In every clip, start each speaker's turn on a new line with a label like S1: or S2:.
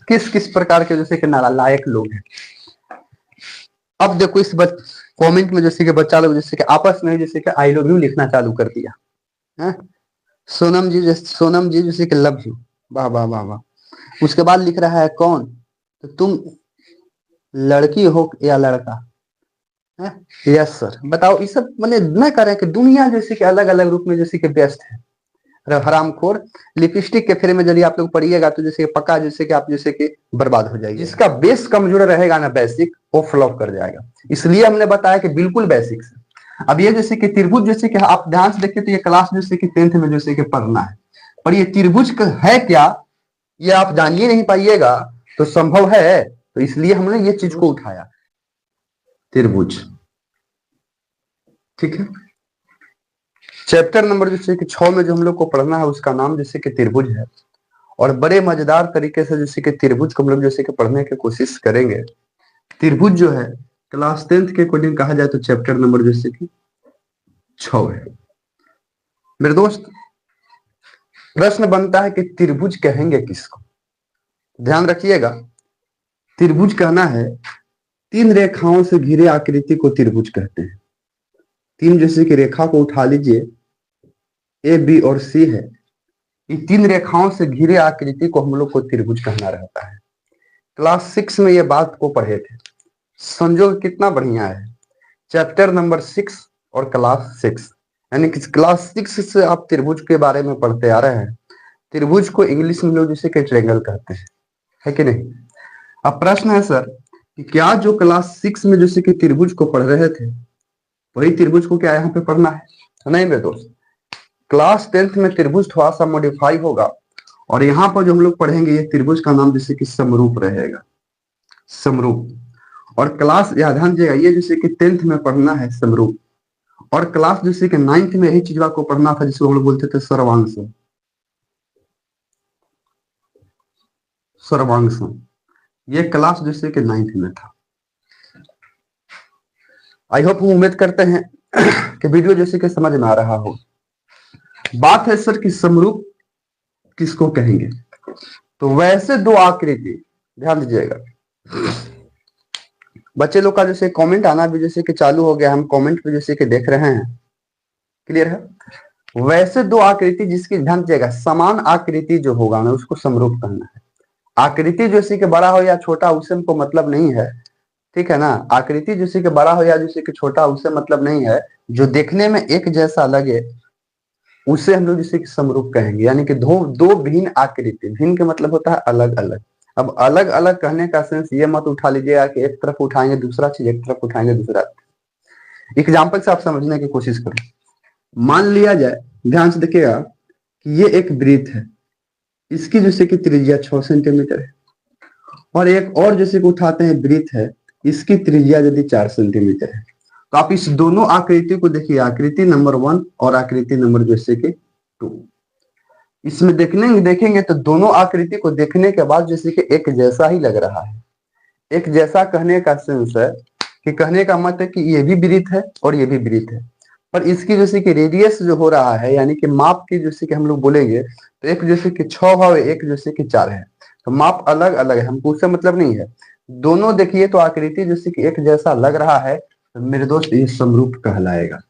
S1: किस किस प्रकार के जैसे कि नालायक लोग हैं। अब देखो इस कमेंट में जैसे कि बच्चा लोग जैसे कि आपस में जैसे कि आई लव यू लिखना चालू कर दिया है। सोनम जी जैसे कि लव यू, वाह वाह वाह वाह। उसके बाद लिख रहा है कौन, तो तुम लड़की हो या लड़का है। Yes sir. बताओ ये सब मैंने न कर रहे हैं कि दुनिया जैसे कि अलग अलग रूप में जैसे कि व्यस्त है। हरामखोर लिपस्टिक के फेरे में यदि आप लोग पढ़िएगा तो जैसे पक्का जैसे कि आप जैसे कि बर्बाद हो जाएगी। जिसका बेस कमजोर रहेगा ना बेसिक, वो फ्लॉप कर जाएगा। इसलिए हमने बताया कि बिल्कुल बेसिक से। अब ये जैसे कि त्रिभुज जैसे कि आप ध्यान से देखिए तो ये क्लास जैसे कि 10th में जैसे कि पढ़ना है, पर ये त्रिभुज है क्या ये आप जानिए नहीं पाइएगा तो संभव है, तो इसलिए हमने ये चीज को उठाया, त्रिभुज। ठीक है, चैप्टर नंबर जैसे कि 6 में जो हम लोग को पढ़ना है उसका नाम जैसे कि त्रिभुज है, और बड़े मजेदार तरीके से जैसे कि त्रिभुज को हम लोग जैसे कि पढ़ने की कोशिश करेंगे। त्रिभुज जो है क्लास 10th के अकॉर्डिंग कहा जाए तो चैप्टर नंबर जैसे कि 6 है। मेरे दोस्त प्रश्न बनता है कि त्रिभुज कहेंगे किसको। ध्यान रखिएगा, त्रिभुज कहना है तीन रेखाओं से घिरे आकृति को त्रिभुज कहते हैं। तीन जैसे कि रेखा को उठा लीजिए, ए बी और सी है, ये तीन रेखाओं से घिरे आकृति को हम लोग को त्रिभुज कहना रहता है। क्लास 6 में ये बात को पढ़े थे। संजोग कितना बढ़िया है, चैप्टर नंबर 6 और क्लास 6, यानी कि क्लास 6 से आप त्रिभुज के बारे में पढ़ते आ रहे हैं। त्रिभुज को इंग्लिश में लोग जैसे कि ट्रायंगल कहते हैं, है कि नहीं। अब प्रश्न है सर कि क्या जो क्लास 6 में जैसे कि त्रिभुज को पढ़ रहे थे वही त्रिभुज को क्या यहाँ पे पढ़ना है। नहीं मेरे दोस्त, क्लास 10th में त्रिभुज थोड़ा सा मॉडिफाई होगा, और यहाँ पर जो हम लोग पढ़ेंगे ये त्रिभुज का नाम जैसे कि समरूप रहेगा, समरूप। और क्लास ध्यान दीजिएगा ये जैसे कि 10th में पढ़ना है समरूप, और क्लास जैसे कि 9th में यही चीज को पढ़ना था जिसको हम लोग बोलते थे सर्वांश, सर्वांश। ये क्लास जैसे कि 9th में था। आई होप हम उम्मीद करते हैं कि वीडियो जैसे कि समझ में आ रहा हो। बात है सर कि समरूप किसको कहेंगे, तो वैसे दो आकृति, ध्यान दीजिएगा बच्चे लोग का जैसे कमेंट आना भी जैसे कि चालू हो गया, हम कमेंट पे जैसे कि देख रहे हैं, क्लियर है। वैसे दो आकृति जिसकी, ध्यान दीजिएगा, समान आकृति जो होगा ना उसको समरूप कहना है। आकृति जैसे कि बड़ा हो या छोटा उससे हमको मतलब नहीं है, ठीक है ना। आकृति जैसे कि बड़ा हो या जैसे कि छोटा उससे मतलब नहीं है, जो देखने में एक जैसा लगे उसे हम लोग जैसे कि समरूप कहेंगे। यानी कि दो भिन्न आकृति, भिन्न का मतलब होता है अलग अलग। अब अलग अलग कहने का सेंस ये मत उठा लीजिएगा कि एक तरफ उठाएंगे दूसरा चीज, एक तरफ उठाएंगे दूसरा। एग्जाम्पल से आप समझने की कोशिश करो। मान लिया जाए, ध्यान से देखिएगा कि ये एक वृत्त है, इसकी जैसे कि त्रिज्या 6 सेंटीमीटर है, और एक और जैसे कि उठाते हैं वृत्त है, इसकी त्रिज्या यदि 4 सेंटीमीटर है। तो आप इस दोनों आकृति को देखिए, आकृति नंबर 1 और आकृति नंबर जैसे कि 2। इसमें देखेंगे तो दोनों आकृति को देखने के बाद जैसे कि एक जैसा ही लग रहा है। एक जैसा कहने का सेंस है कि कहने का मतलब है कि ये भी वृत्त है और ये भी वृत्त है, पर इसकी जैसे कि रेडियस जो हो रहा है, यानी कि माप की जैसे कि हम लोग बोलेंगे तो एक जैसे कि 6 है, एक जैसे कि 4 है, तो माप अलग अलग है, हमको उससे मतलब नहीं है। दोनों देखिए तो आकृति जैसे कि एक जैसा लग रहा है, तो मेरे दोस्त ये समरूप कहलाएगा।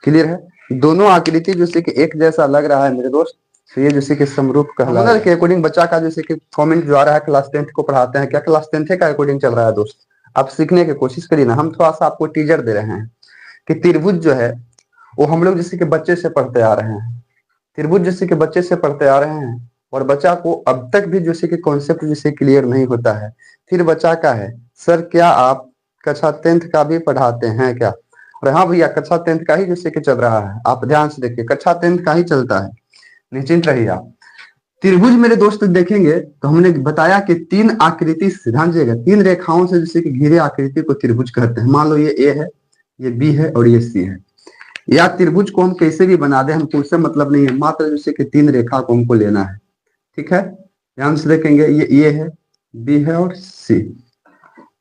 S1: क्लियर है, दोनों आकृति जैसे कि एक जैसा लग रहा है मेरे दोस्त, तो ये जैसे कि समरूप कहलाएगा। के अकॉर्डिंग बच्चा का जैसे कि कमेंट जो आ रहा है, क्लास 10th को पढ़ाते हैं, क्या क्लास 10th का अकॉर्डिंग चल रहा है दोस्त। आप सीखने की कोशिश करिए ना, हम थोड़ा सा आपको टीजर दे रहे हैं कि त्रिभुज जो है वो हम लोग जैसे कि बच्चे से पढ़ते आ रहे हैं। त्रिभुज जैसे कि बच्चे से पढ़ते आ रहे हैं, और बच्चा को अब तक भी जैसे कि कॉन्सेप्ट जैसे क्लियर नहीं होता है। फिर बच्चा का है सर क्या आप कक्षा 10th का भी पढ़ाते हैं क्या। और हाँ भैया, कक्षा 10th का ही जैसे कि चल रहा है, आप ध्यान से देखिए कक्षा 10th का ही चलता है, निश्चिंत रहिए आप। त्रिभुज मेरे दोस्त देखेंगे तो हमने बताया कि तीन आकृति, ध्यान दीजिएगा, तीन रेखाओं से जैसे कि घिरे आकृति को त्रिभुज कहते हैं। मान लो ये ए है, ये बी है और ये सी है। या त्रिभुज को हम कैसे भी बना दे, हमको उससे मतलब नहीं है, मात्र जैसे कि तीन रेखा को हमको लेना है। ठीक है, ध्यान से देखेंगे, ये ए है, बी है और सी।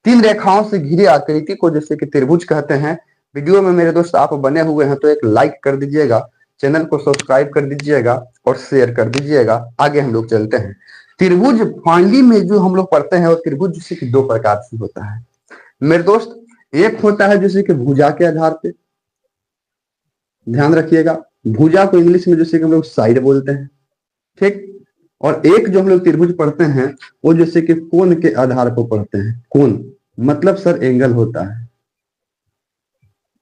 S1: तीन रेखाओं से घिरी आकृति को जैसे कि त्रिभुज कहते हैं। वीडियो में मेरे दोस्त आप बने हुए हैं तो एक लाइक कर दीजिएगा, चैनल को सब्सक्राइब कर दीजिएगा और शेयर कर दीजिएगा। आगे हम लोग चलते हैं। त्रिभुज फाइनली में जो हम लोग पढ़ते हैं वो त्रिभुज जैसे कि दो प्रकार से होता है मेरे दोस्त। एक होता है जैसे कि भुजा के आधार पे, ध्यान रखिएगा, भुजा को इंग्लिश में जैसे कि हम लोग साइड बोलते हैं, ठीक। और एक जो हम लोग त्रिभुज पढ़ते हैं वो जैसे कि कोण के आधार पर पढ़ते हैं। कोण मतलब सर एंगल होता है,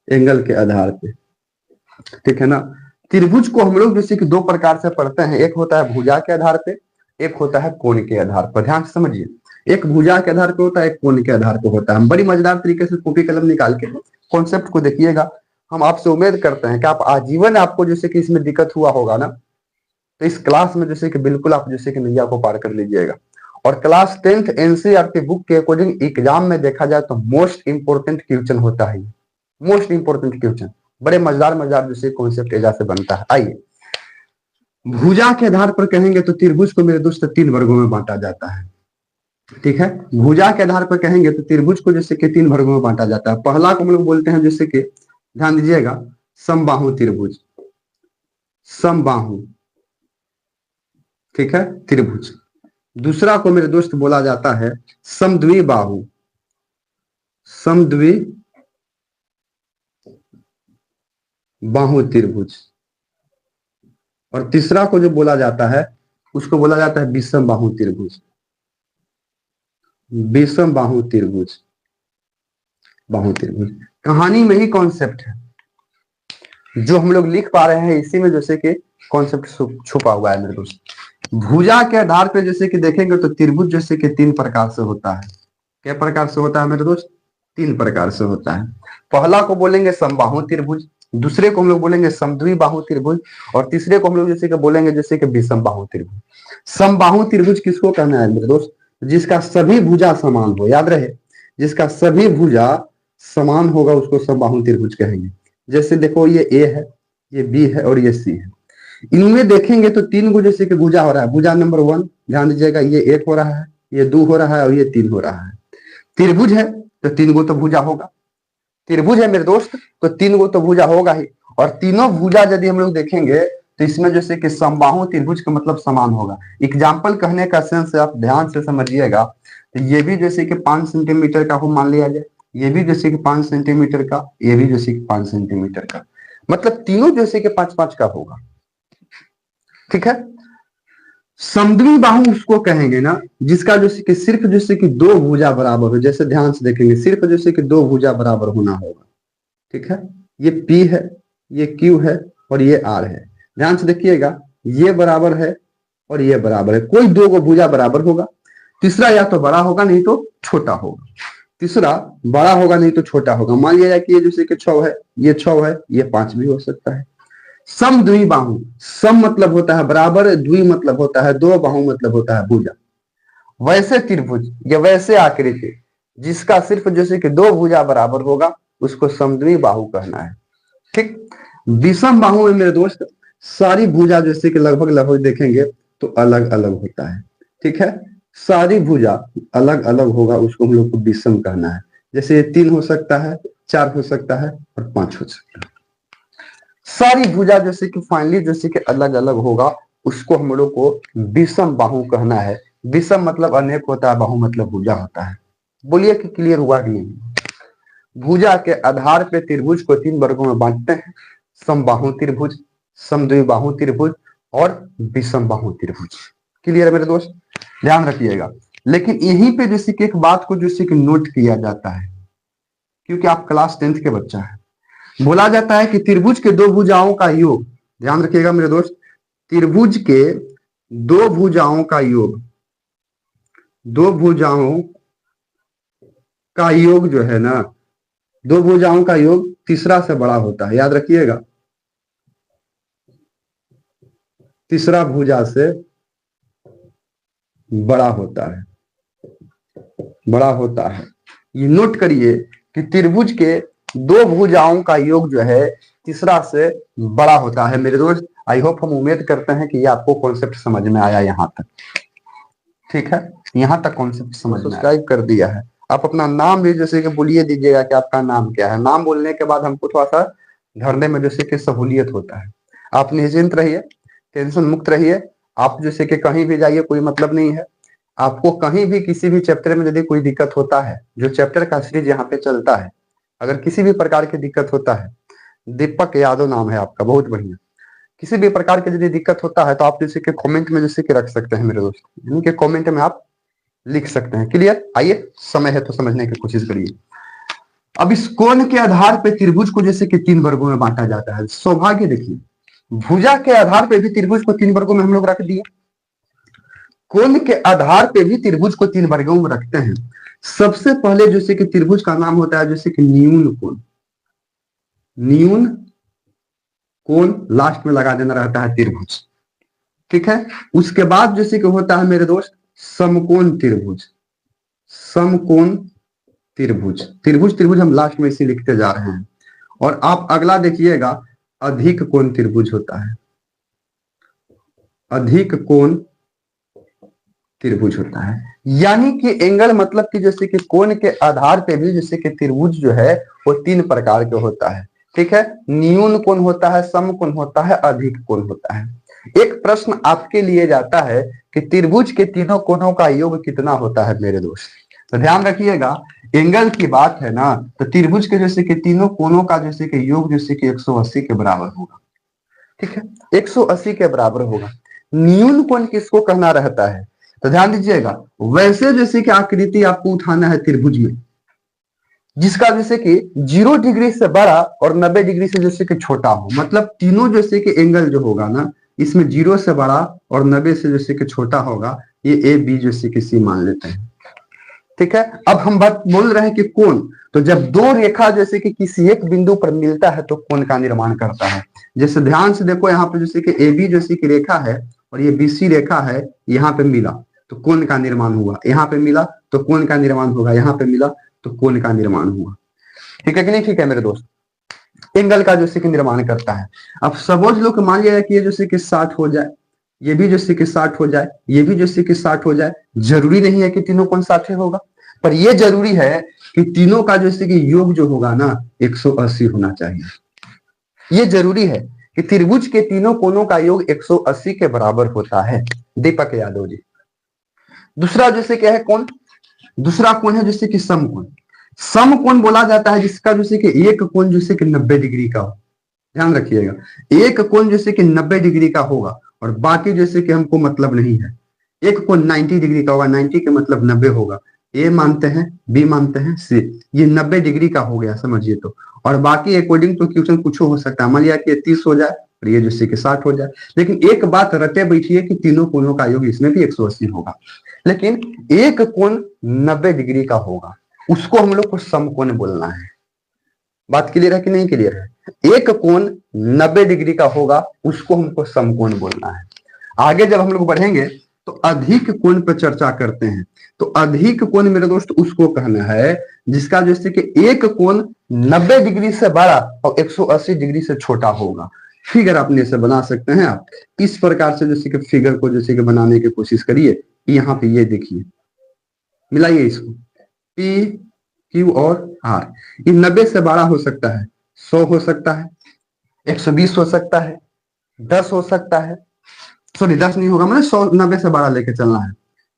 S1: एंगल के आधार पे, ठीक है ना। त्रिभुज को हम लोग जैसे कि दो प्रकार से पढ़ते हैं, एक होता है भुजा के आधार पे, एक होता है कोण के आधार पर। ध्यान से समझिए, एक भुजा के आधार पे होता है, एक कोण के आधार पे होता है। हम बड़ी मजेदार तरीके से कॉपी कलम निकाल के कॉन्सेप्ट को देखिएगा। हम आपसे उम्मीद करते हैं कि आप आजीवन, आपको जैसे कि इसमें दिक्कत हुआ होगा ना, तो इस क्लास में जैसे कि बिल्कुल आप जैसे कि नैया को पार कर लीजिएगा। और क्लास 10th एनसीईआरटी बुक के अकॉर्डिंग एग्जाम में देखा जाए तो मोस्ट इंपोर्टेंट क्वेश्चन होता है, मोस्ट इंपोर्टेंट क्वेश्चन। बड़े मजेदार मजेदार जैसे कॉन्सेप्ट एजा से बनता है। आइए, भुजा के आधार पर कहेंगे तो त्रिभुज को मेरे दोस्त 3 वर्गों में बांटा जाता है, ठीक है। भुजा के आधार पर कहेंगे तो त्रिभुज को जैसे कि 3 वर्गों में बांटा जाता है। पहला को हम लोग बोलते हैं जैसे कि, ध्यान दीजिएगा, समबाहु त्रिभुज, समबाहु, ठीक है, त्रिभुज। दूसरा को मेरे दोस्त बोला जाता है समद्विबाहु, समद्वि बाहु त्रिभुज। और तीसरा को जो बोला जाता है उसको बोला जाता है विषम बाहु त्रिभुज, विषम बाहु त्रिभुज, बाहु त्रिभुज। कहानी में ही कॉन्सेप्ट है, जो हम लोग लिख पा रहे हैं इसी में जैसे कि कॉन्सेप्ट छुपा हुआ है मेरे दोस्त। भुजा के आधार पे जैसे कि देखेंगे तो त्रिभुज जैसे कि 3 प्रकार से होता है। क्या प्रकार से होता है मेरे दोस्त? 3 प्रकार से होता है। पहला को बोलेंगे समबाहु त्रिभुज, दूसरे को हम लोग बोलेंगे समद्विबाहु त्रिभुज, और तीसरे को हम लोग जैसे कि बोलेंगे जैसे कि विषम बाहु त्रिभुज। समबाहु त्रिभुज किसको कहना है मेरे दोस्त? जिसका सभी भुजा समान हो, याद रहे, जिसका सभी भुजा समान होगा उसको समबाहु त्रिभुज कहेंगे। जैसे देखो, ये ए है, ये बी है और ये सी है। इनमें देखेंगे तो 3 को जैसे कि भुजा हो रहा है। भुजा नंबर 1, ध्यान दीजिएगा, ये 1 हो रहा है, ये 2 हो रहा है और ये 3 हो रहा है। त्रिभुज है तो 3 गो तो भुजा होगा। त्रिभुज है मेरे दोस्त तो 3 गो तो भुजा होगा ही। और तीनों भुजा यदि हम लोग देखेंगे तो इसमें जैसे कि समबाहु त्रिभुज का मतलब समान होगा। एग्जाम्पल कहने का सेंस आप ध्यान से समझिएगा। तो ये भी जैसे कि 5 सेंटीमीटर का हो मान लिया जाए, ये भी जैसे कि 5 सेंटीमीटर का, ये भी जैसे कि 5 सेंटीमीटर का, मतलब तीनों जैसे कि 5-5 का होगा, ठीक है। समद्विबाहु उसको कहेंगे ना जिसका जैसे कि सिर्फ जैसे कि 2 भुजा बराबर हो। जैसे ध्यान से देखेंगे, सिर्फ जैसे कि 2 भुजा बराबर होना होगा, ठीक है। ये P है, ये Q है और ये R है। ध्यान से देखिएगा, ये बराबर है और ये बराबर है। कोई 2 को भुजा बराबर होगा। तीसरा या तो बड़ा होगा नहीं तो छोटा होगा, तीसरा बड़ा होगा नहीं तो छोटा होगा। मान लिया जाए कि ये जैसे कि 6 है, ये 6 है, ये 5 भी हो सकता है। समद्विबाहु, सम मतलब होता है बराबर, द्वि मतलब होता है 2, बाहु मतलब होता है भुजा। वैसे त्रिभुज या वैसे आकृति जिसका सिर्फ जैसे कि 2 भुजा बराबर होगा उसको समद्विबाहु कहना है, ठीक। विषम बाहु में मेरे दोस्त सारी भुजा जैसे कि लगभग लगभग देखेंगे तो अलग अलग होता है, ठीक है। सारी भुजा अलग अलग होगा, उसको हम लोग को विषम कहना है। जैसे ये 3 हो सकता है, 4 हो सकता है और 5 हो सकता है। सारी भुजा जैसे कि फाइनली जैसे कि अलग अलग होगा उसको हम लोग को विषम बाहु कहना है। विषम मतलब अनेक होता है, बाहु मतलब भुजा होता है। बोलिए कि क्लियर हुआ कि नहीं? भुजा के आधार पे त्रिभुज को 3 वर्गों में बांटते हैं, समबाहु त्रिभुज, समद्विबाहु त्रिभुज और विषम बाहु त्रिभुज। क्लियर है मेरे दोस्त? ध्यान रखिएगा। लेकिन यहीं पे जैसे कि एक बात को जैसे कि नोट किया जाता है, क्योंकि आप क्लास 10th के बच्चा है। बोला जाता है कि त्रिभुज के 2 भुजाओं का योग, ध्यान रखिएगा मेरे दोस्त, त्रिभुज के 2 भुजाओं का योग, 2 भुजाओं का योग जो है ना, 2 भुजाओं का योग तीसरा से बड़ा होता है। याद रखिएगा, तीसरा भुजा से बड़ा होता है, बड़ा होता है। ये नोट करिए कि त्रिभुज के 2 भुजाओं का योग जो है तीसरा से बड़ा होता है मेरे दोस्त। आई होप, हम उम्मीद करते हैं कि ये आपको कॉन्सेप्ट समझ में आया यहां तक, ठीक है। यहां तक कॉन्सेप्ट समझ में सब्सक्राइब कर दिया है। आप अपना नाम भी जैसे कि बोलिए दीजिएगा कि आपका नाम क्या है। नाम बोलने के बाद हमको थोड़ा सा धरने में जैसे कि सहूलियत होता है। आप निश्चिंत रहिए, टेंशन मुक्त रहिए। आप जैसे कि कहीं भी जाइए कोई मतलब नहीं है, आपको कहीं भी किसी भी चैप्टर में यदि कोई दिक्कत होता है, जो चैप्टर का सीरीज यहाँ पे चलता है, अगर किसी भी प्रकार की दिक्कत होता है, दीपक यादव नाम है आपका, बहुत बढ़िया, किसी भी प्रकार की यदि दिक्कत होता है तो आप जैसे कि कमेंट में जैसे कि रख सकते हैं मेरे दोस्त, यानी कि कमेंट में आप लिख सकते हैं। क्लियर? आइए, समय है तो समझने की कोशिश करिए। अब इस कोण के आधार पे त्रिभुज को जैसे कि 3 वर्गों में बांटा जाता है। सौभाग्य देखिए, भुजा के आधार पे भी त्रिभुज को 3 वर्गों में हम लोग रख दिए, कोण के आधार पे भी त्रिभुज को 3 वर्गों में रखते हैं। सबसे पहले जैसे कि त्रिभुज का नाम होता है जैसे कि न्यून कोण, न्यून कोण लास्ट में लगा देना रहता है त्रिभुज, ठीक है। उसके बाद जैसे कि होता है मेरे दोस्त समकोण त्रिभुज, समकोण त्रिभुज, त्रिभुज त्रिभुज हम लास्ट में इसे लिखते जा रहे हैं। और आप अगला देखिएगा, अधिक कोण त्रिभुज होता है, अधिक कोण त्रिभुज होता है। यानी कि एंगल मतलब कि जैसे कि कोण के आधार पे भी जैसे कि त्रिभुज जो है वो 3 प्रकार के होता है, ठीक है। न्यून कोण होता है, समकोण होता है, अधिक कोण होता है। एक प्रश्न आपके लिए जाता है कि त्रिभुज के तीनों कोणों का योग कितना होता है मेरे दोस्त, तो ध्यान रखिएगा, एंगल की बात है ना, तो त्रिभुज के जैसे कि तीनों कोणों का जैसे कि योग जैसे कि 180 के बराबर होगा, ठीक है, 180 के बराबर होगा। न्यून कोण किसको कहना रहता है, तो ध्यान दीजिएगा, वैसे जैसे कि आकृति आपको उठाना है त्रिभुज में जिसका जैसे कि 0 डिग्री से बड़ा और 90 डिग्री से जैसे कि छोटा हो, मतलब तीनों जैसे कि एंगल जो होगा ना, इसमें 0 से बड़ा और 90 से जैसे कि छोटा होगा, ये ए बी जैसे कि सी मान लेते हैं, ठीक है। अब हम बात बोल रहे हैं कि कोण, तो जब दो रेखा जैसे कि किसी एक बिंदु पर मिलता है तो कोण का निर्माण करता है। जैसे ध्यान से देखो, यहाँ पे जैसे कि ए बी जैसे कि रेखा है और ये बीसी रेखा है, यहाँ पे मिला तो कोण का निर्माण हुआ, यहाँ पे मिला तो कोण का निर्माण होगा, यहाँ पे मिला तो कोण का निर्माण हुआ, ठीक है कि नहीं? ठीक है मेरे दोस्त, एंगल का जैसे कि निर्माण करता है। अब सपोज लो कि मान लिया कि ये जैसे कि 60 हो जाए, ये भी जैसे कि 60 हो जाए, ये भी जैसे कि 60 हो जाए, जरूरी नहीं है कि तीनों कोण 60 होगा, पर ये जरूरी है कि तीनों का जैसे कि योग जो होगा ना 180 होना चाहिए। ये जरूरी है कि त्रिभुज के तीनों कोणों का योग 180 के बराबर होता है, दीपक यादव जी। दूसरा जैसे क्या है कोण, दूसरा कोण है जैसे कि समकोण। समकोण बोला जाता है जिसका जैसे कि एक कोण जैसे कि 90 डिग्री का हो, ध्यान रखिएगा, एक कोण जैसे कि 90 डिग्री का होगा और बाकी जैसे कि हमको मतलब नहीं है। एक कोण 90 डिग्री का होगा, 90 के मतलब 90 होगा, ए मानते हैं, बी मानते हैं, सी, ये 90 डिग्री का हो गया समझिए तो। और बाकी अकॉर्डिंग टू क्वेश्चन कुछ हो सकता है, मान लिया कि 30 हो जाए और ये जैसे कि 60 हो जाए, लेकिन एक बात रटे बैठिए कि तीनों कोणों का योग इसमें भी 180 होगा, लेकिन एक कोण 90 डिग्री का होगा, उसको हम लोग को समकोण बोलना है। बात क्लियर है कि नहीं क्लियर है? एक कोण 90 डिग्री का होगा, उसको हमको समकोण बोलना है। आगे जब हम लोग बढ़ेंगे तो अधिक कोण पर चर्चा करते हैं। तो अधिक कोण मेरे दोस्त उसको कहना है जिसका जैसे कि एक कोण 90 डिग्री से बड़ा और 180 डिग्री से छोटा होगा। फिगर अपने से बना सकते हैं आप इस प्रकार से, जैसे कि फिगर को जैसे कि बनाने की कोशिश करिए। यहाँ पे ये देखिए, मिलाइए इसको, पी क्यू और आर, ये 90 से बड़ा हो सकता है, 100 हो सकता है, 120 हो सकता है, 10 हो सकता है, सॉरी 10 नहीं होगा, मतलब 100 90 से बड़ा लेके चलना है।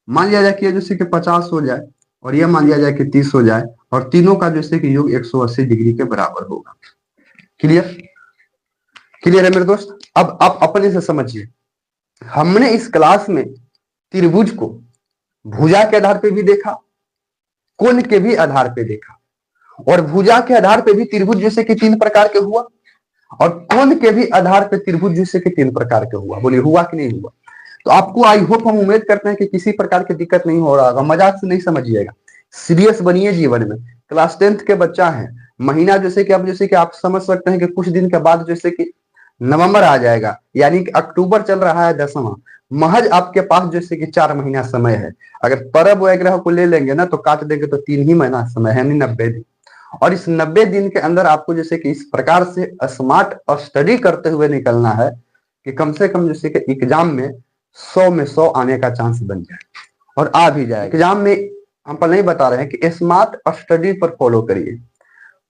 S1: मान लिया जाए कि ये जैसे कि 50 हो जाए और ये मान लिया जाए कि 30 हो जाए और तीनों का जैसे कि योग 180 डिग्री के बराबर होगा। क्लियर? क्लियर है मेरे दोस्त? अब आप अपने से समझिए, हमने इस क्लास में त्रिभुज को भुजा के आधार पे भी देखा, कोण के भी आधार पे देखा, और भुजा के आधार पे भी त्रिभुज जैसे कि 3 प्रकार के हुआ और कोण के भी आधार पे त्रिभुज जैसे कि 3 प्रकार के हुआ। बोलिए हुआ कि नहीं हुआ? तो आपको आई होप, हम उम्मीद करते हैं कि किसी प्रकार की दिक्कत नहीं हो रहा होगा। मजाक से नहीं समझिएगा, सीरियस बनिए जीवन में। क्लास 10th के बच्चा है, महीना जैसे कि अब जैसे कि आप समझ सकते हैं कि कुछ दिन के बाद जैसे कि नवंबर आ जाएगा, यानी कि अक्टूबर चल रहा है 10वां, महज आपके पास जैसे कि 4 महीना समय है। अगर पर्व वगैरह को ले लेंगे ना तो काट देंगे तो 3 ही महीना समय है, यानी 90 दिन। और इस 90 दिन के अंदर आपको जैसे कि इस प्रकार से स्मार्ट और स्टडी करते हुए निकलना है कि कम से कम जैसे कि एग्जाम में 100 में 100 आने का चांस बन जाए, और आ भी जाए। एग्जाम में हम पर नहीं बता रहे हैं कि स्मार्ट स्टडी पर फॉलो करिए,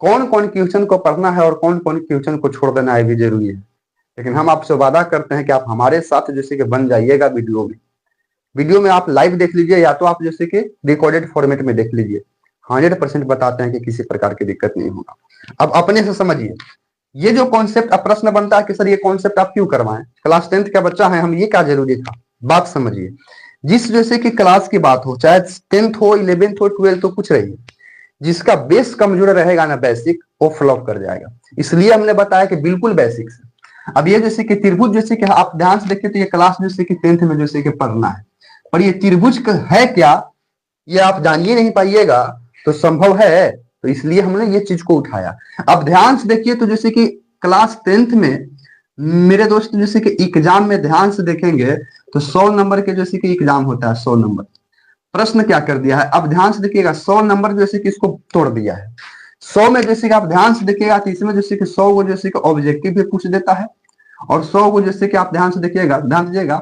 S1: कौन कौन क्वेश्चन को पढ़ना है और कौन कौन क्वेश्चन को छोड़ देना है भी जरूरी है। लेकिन हम आपसे वादा करते हैं कि आप हमारे साथ जैसे कि बन जाइएगा वीडियो में आप लाइव देख लीजिए या तो आप जैसे कि रिकॉर्डेड फॉर्मेट में देख लीजिए। 100% बताते हैं कि किसी प्रकार की दिक्कत नहीं होगा। अब अपने से समझिए, ये जो कॉन्सेप्ट अब प्रश्न बनता है कि सर ये कॉन्सेप्ट आप क्यों करवाएं, क्लास 10th का बच्चा है हम, ये क्या जरूरी था। बात समझिए, जिस जैसे कि क्लास की बात हो, चाहे 10th हो, 11th हो, 12th हो, कुछ रही, जिसका बेस कमजोर रहेगा ना बेसिक, वो फ्लॉप कर जाएगा। इसलिए हमने बताया कि बिल्कुल बेसिक से। अब ये जैसे कि त्रिभुज, जैसे कि आप ध्यान से देखिए तो ये क्लास जैसे कि 10th में जैसे कि पढ़ना है, और ये त्रिभुज है क्या ये आप जान ही नहीं पाइएगा तो संभव है, तो इसलिए हमने ये चीज को उठाया। अब ध्यान से देखिए तो जैसे कि क्लास 10th में मेरे दोस्त जैसे कि एग्जाम में ध्यान से देखेंगे तो 100 नंबर के जैसे कि एग्जाम होता है, 100 नंबर। प्रश्न क्या कर दिया है, अब ध्यान से देखिएगा, 100 नंबर जैसे कि इसको तोड़ दिया है। 100 में जैसे कि आप ध्यान से देखिएगा तो इसमें जैसे कि 100 को जैसे कि ऑब्जेक्टिव भी पूछ देता है, और 100 को जैसे कि आप ध्यान से देखिएगा, ध्यान दीजिएगा,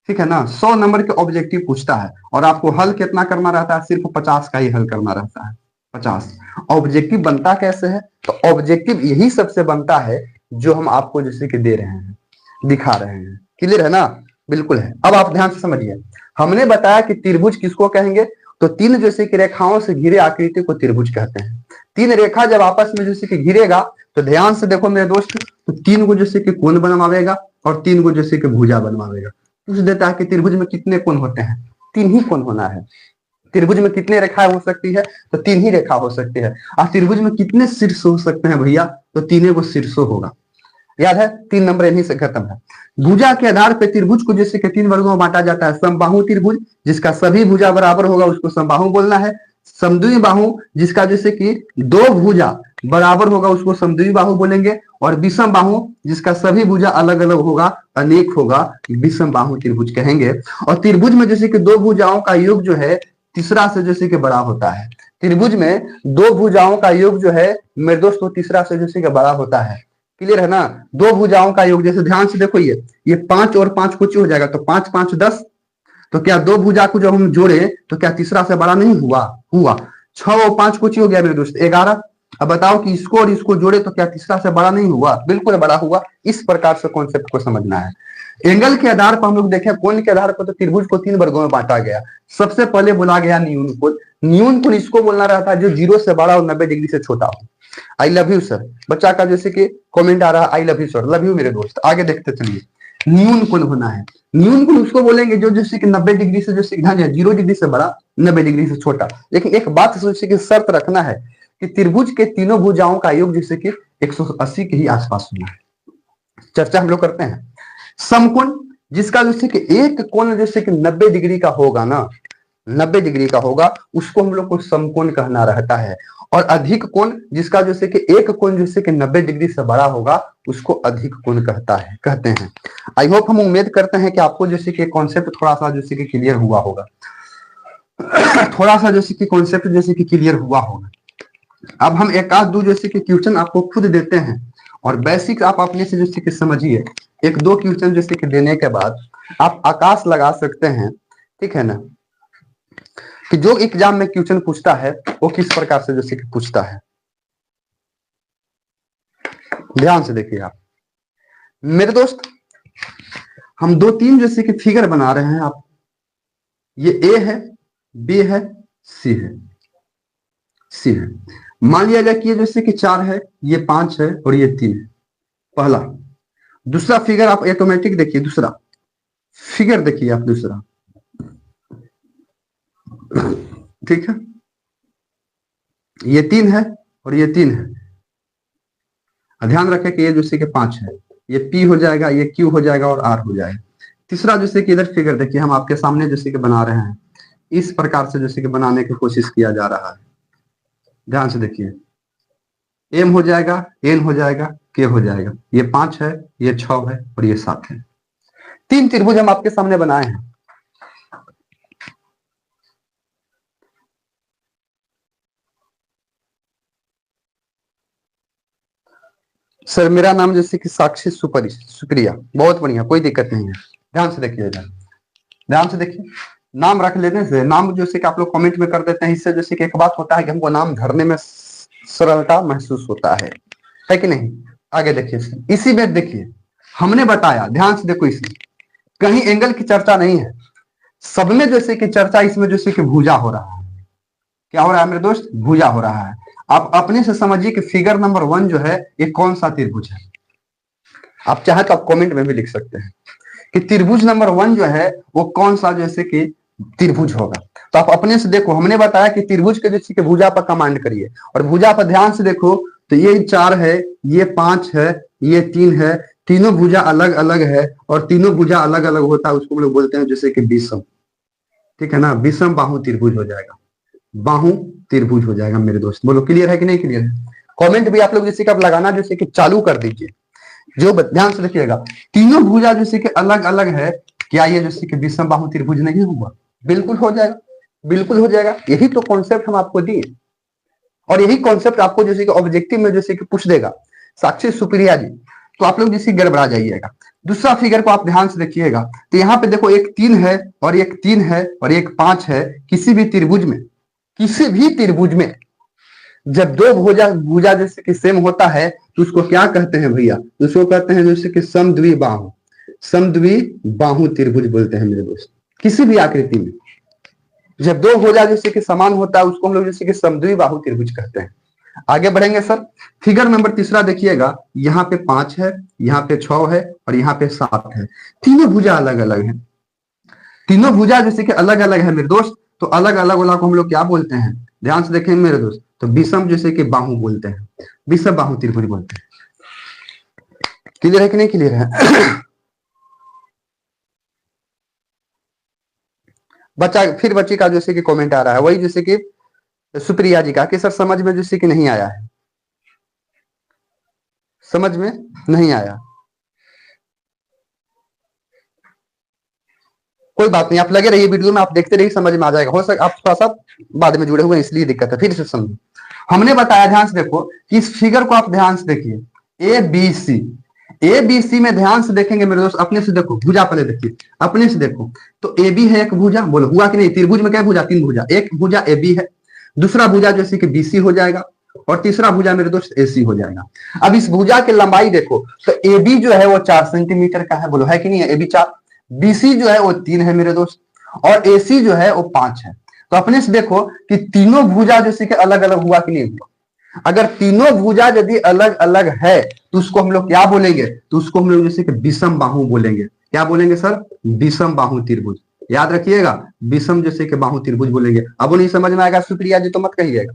S1: ठीक है ना, 100 नंबर के ऑब्जेक्टिव पूछता है और आपको हल कितना करना रहता है, सिर्फ 50 का ही हल करना रहता है। 50 ऑब्जेक्टिव बनता कैसे है, तो ऑब्जेक्टिव यही सबसे बनता है जो हम आपको जैसे कि दे रहे हैं, दिखा रहे हैं। क्लियर है ना, बिल्कुल है। अब आप ध्यान से समझिए, हमने बताया कि त्रिभुज किसको कहेंगे, तो तीन जैसे कि रेखाओं से घिरे आकृति को त्रिभुज कहते हैं। तीन रेखा जब आपस में जैसे कि घिरेगा तो ध्यान से देखो मेरे दोस्त, तो तीन को जैसे कि कोण बनवाएगा और तीन को जैसे कि भुजा बनवाएगा। पूछ देता है कि त्रिभुज में कितने कोण होते हैं, तीन ही कोण होना है। त्रिभुज में कितने रेखाएं हो सकती है, तो तीन ही रेखा हो सकती है। और त्रिभुज में कितने शीर्ष हो सकते हैं भैया, तो तीनों को शीर्ष होगा। याद है, 3 नंबर यहीं से खत्म है। भुजा के आधार पर त्रिभुज को जैसे कि 3 वर्गों में बांटा जाता है। समबाहु त्रिभुज, जिसका सभी भुजा बराबर होगा उसको समबाहु बोलना है। समद्वि बाहु, जिसका जैसे कि दो भुजा बराबर होगा उसको समद्वि बाहु बोलेंगे। और विषम बाहु, जिसका सभी भुजा अलग अलग होगा, अनेक होगा, विषम बाहु त्रिभुज कहेंगे। और त्रिभुज में जैसे कि दो भुजाओं का योग जो है तीसरा से जैसे कि बड़ा होता है। त्रिभुज में दो भुजाओं का योग जो है मेरे दोस्तों तीसरा से जैसे कि बड़ा होता है। क्लियर है ना, दो भुजाओं का योग, जैसे ध्यान से देखो ये 5 और 5 कुछ हो जाएगा, तो 5 5 10, तो क्या दो भुजा को जब हम जोड़े तो क्या तीसरा से बड़ा नहीं हुआ, हुआ। 6 और 5 कुछ हो गया मेरे दोस्त, 11। अब बताओ कि इसको और इसको जोड़े तो क्या तीसरा से बड़ा नहीं हुआ, बिल्कुल बड़ा हुआ। इस प्रकार से कॉन्सेप्ट को समझना है। एंगल के आधार पर हम लोग देखें, कोण के आधार पर तो त्रिभुज को 3 वर्गों में बांटा गया। सबसे पहले बोला गया न्यून कोण। न्यून कोण इसको बोलना रहता है जो 0 से बड़ा और 90 डिग्री से छोटा हो। आई लव यू सर, बच्चा का जैसे कि कमेंट आ रहा है, I love you sir, love you मेरे दोस्त। आगे देखते चलिए, न्यून कोण होना है। न्यून कोण उसको बोलेंगे जो जैसे कि 90 डिग्री से जैसे 0 डिग्री से बड़ा, 90 डिग्री से छोटा। लेकिन एक बात जैसे कि शर्त रखना है कि त्रिभुज के तीनों भुजाओं का योग जैसे कि 180 के ही आसपास होना है। चर्चा हम लोग करते हैं। समकोण, जिसका जैसे कि एक कोण जैसे कि 90 डिग्री का होगा ना, 90 डिग्री का होगा, उसको हम लोग को समकोण कहना रहता है। और अधिक कोण, जिसका जैसे कि एक कोण जैसे कि 90 डिग्री से बड़ा होगा, उसको अधिक कोण कहते हैं। आई होप, हम उम्मीद करते हैं कि आपको जैसे कि कॉन्सेप्ट थोड़ा सा जैसे कि क्लियर हुआ होगा। थोड़ा सा जैसे कि कॉन्सेप्ट जैसे कि क्लियर हुआ होगा। अब हम एक आध दो जैसे कि क्वेश्चन आपको खुद देते हैं और बेसिक आप अपने से जैसे कि समझिए। एक दो क्वेश्चन जैसे कि देने के बाद आप आकाश लगा सकते हैं, ठीक है ना, कि जो एग्जाम में क्वेश्चन पूछता है वो किस प्रकार से जैसे कि पूछता है। ध्यान से देखिए आप मेरे दोस्त, हम 2 3 जैसे कि फिगर बना रहे हैं। आप ये ए है, बी है, सी है, सी है। मान लिया जाए कि ये जैसे कि 4 है, ये 5 है और ये 3 है, पहला। दूसरा फिगर आप ऑटोमेटिक देखिए, दूसरा फिगर देखिए आप, दूसरा, ठीक है, ये 3 है और ये 3 है। ध्यान रखें कि ये जैसे कि 5 है, ये पी हो जाएगा, ये क्यू हो जाएगा और आर हो जाएगा। तीसरा जैसे कि इधर फिगर देखिए, हम आपके सामने जैसे कि बना रहे हैं, इस प्रकार से जैसे कि बनाने की कोशिश किया जा रहा है। ध्यान से देखिए, एम हो जाएगा, एन हो जाएगा, के हो जाएगा। ये 5 है, ये 6 है और ये 7 है। 3 त्रिभुज हम आपके सामने बनाए हैं। सर मेरा नाम जैसे कि साक्षी सुपरी, शुक्रिया, बहुत बढ़िया, कोई दिक्कत नहीं है। ध्यान से देखिए, ध्यान से देखिए। नाम रख लेने से, नाम जैसे कि आप लोग कमेंट में कर देते हैं, इससे जैसे कि एक बात होता है कि हमको नाम धरने में सरलता महसूस होता है कि नहीं। आगे देखिए सर, इसी में देखिए हमने बताया, ध्यान से देखो, इसमें कहीं एंगल की चर्चा नहीं है, सब में जैसे कि चर्चा इसमें जैसे कि भुजा हो रहा है। क्या हो रहा है मेरे दोस्त? भुजा हो रहा है। आप अपने से समझिए कि फिगर नंबर 1 जो है ये कौन सा त्रिभुज है। आप चाहे तो आप कमेंट में भी लिख सकते हैं कि त्रिभुज नंबर 1 जो है वो कौन सा जैसे कि त्रिभुज होगा। तो आप अपने से देखो, हमने बताया कि त्रिभुज के जैसे कि भुजा पर कमांड करिए, और भुजा पर ध्यान से देखो तो ये 4 है, ये 5 है, ये 3 है, तीनों भुजा अलग अलग है, और तीनों भुजा अलग अलग होता है उसको हम लोग बोलते हैं जैसे कि विषम। ठीक है ना, विषम बाहु त्रिभुज हो जाएगा, बाहु त्रिभुज हो जाएगा मेरे दोस्त। बोलो क्लियर है कि नहीं क्लियर है? कमेंट भी आप लोग जैसे कि आप लगाना जैसे कि चालू कर दीजिए। जो ध्यान से देखिएगा, तीनों भुजा जैसे कि अलग अलग है, क्या ये जैसे कि विषम बाहु त्रिभुज नहीं हुआ? बिल्कुल हो जाएगा, बिल्कुल हो जाएगा। यही तो कॉन्सेप्ट हम आपको दिए, और यही कॉन्सेप्ट आपको जैसे कि ऑब्जेक्टिव में जैसे कि पूछ देगा साक्षी सुप्रिया जी, तो आप लोग जैसे गड़बड़ा जाइएगा। दूसरा फिगर को आप ध्यान से देखिएगा, तो यहाँ पे देखो एक 3 है और एक 3 है और एक 5 है। किसी भी त्रिभुज में, किसी भी त्रिभुज में जब दो भुजा भुजा जैसे कि सेम होता है तो उसको क्या कहते हैं भैया? उसको कहते हैं जैसे कि समद्विबाहु, समद्विबाहु त्रिभुज बोलते हैं मेरे दोस्त। किसी भी आकृति में जब दो भुजा जैसे कि समान होता है उसको हम लोग जैसे कि समद्विबाहु त्रिभुज कहते हैं। आगे बढ़ेंगे सर, फिगर नंबर तीसरा देखिएगा, यहाँ पे 5 है, यहाँ पे 6 है और यहाँ पे 7 है। तीनों भुजा अलग अलग है, तीनों भुजा जैसे कि अलग अलग है मेरे दोस्त। तो अलग अलग वाला को हम लोग क्या बोलते हैं? ध्यान से देखें मेरे दोस्त, तो विषम जैसे कि बाहु बोलते हैं, विषम बाहु त्रिभुज बोलते हैं। क्लियर है कि नहीं क्लियर है? बच्चा फिर बच्ची का जैसे कि कमेंट आ रहा है, वही जैसे कि सुप्रिया जी का, कि सर समझ में जैसे कि नहीं आया है, समझ में नहीं आया। कोई बात नहीं, आप लगे रहिए वीडियो में, आप देखते रहिए, समझ में आ जाएगा। हो सके आप थोड़ा सा बाद में जुड़े हुए हैं इसलिए दिक्कत है, फिर से समझो। हमने बताया, ध्यान से देखो कि इस फिगर को आप ध्यान से देखिए, A B C, A B C में ध्यान से देखेंगे मेरे दोस्त, अपने से देखो, भुजा पहले देखिए, अपने से देखो तो ए बी है एक भुजा, बोलो हुआ कि नहीं? त्रिभुज में क्या भुजा? 3 भुजा, एक भुजा ए बी है, दूसरा भुजा जैसे कि बी सी हो जाएगा, और तीसरा भुजा मेरे दोस्त ए सी हो जाएगा। अब इस भुजा की लंबाई देखो तो ए बी जो है वो 4 सेंटीमीटर का है, बोलो है कि नहीं है? ए बी 4, बीसी जो है वो 3 है मेरे दोस्त, और एसी जो है वो 5 है। तो अपने से देखो कि तीनों भुजा जैसे कि अलग अलग हुआ कि नहीं हुआ? अगर तीनों भुजा यदि अलग अलग है तो उसको हम लोग क्या बोलेंगे? तो उसको हम लोग जैसे कि विषम बाहु बोलेंगे। क्या बोलेंगे सर? विषम बाहु त्रिभुज। याद रखिएगा, विषम जैसे कि बाहु त्रिभुज बोलेंगे। अब वो नहीं समझ में आएगा सुप्रिया जी तो मत कहिएगा,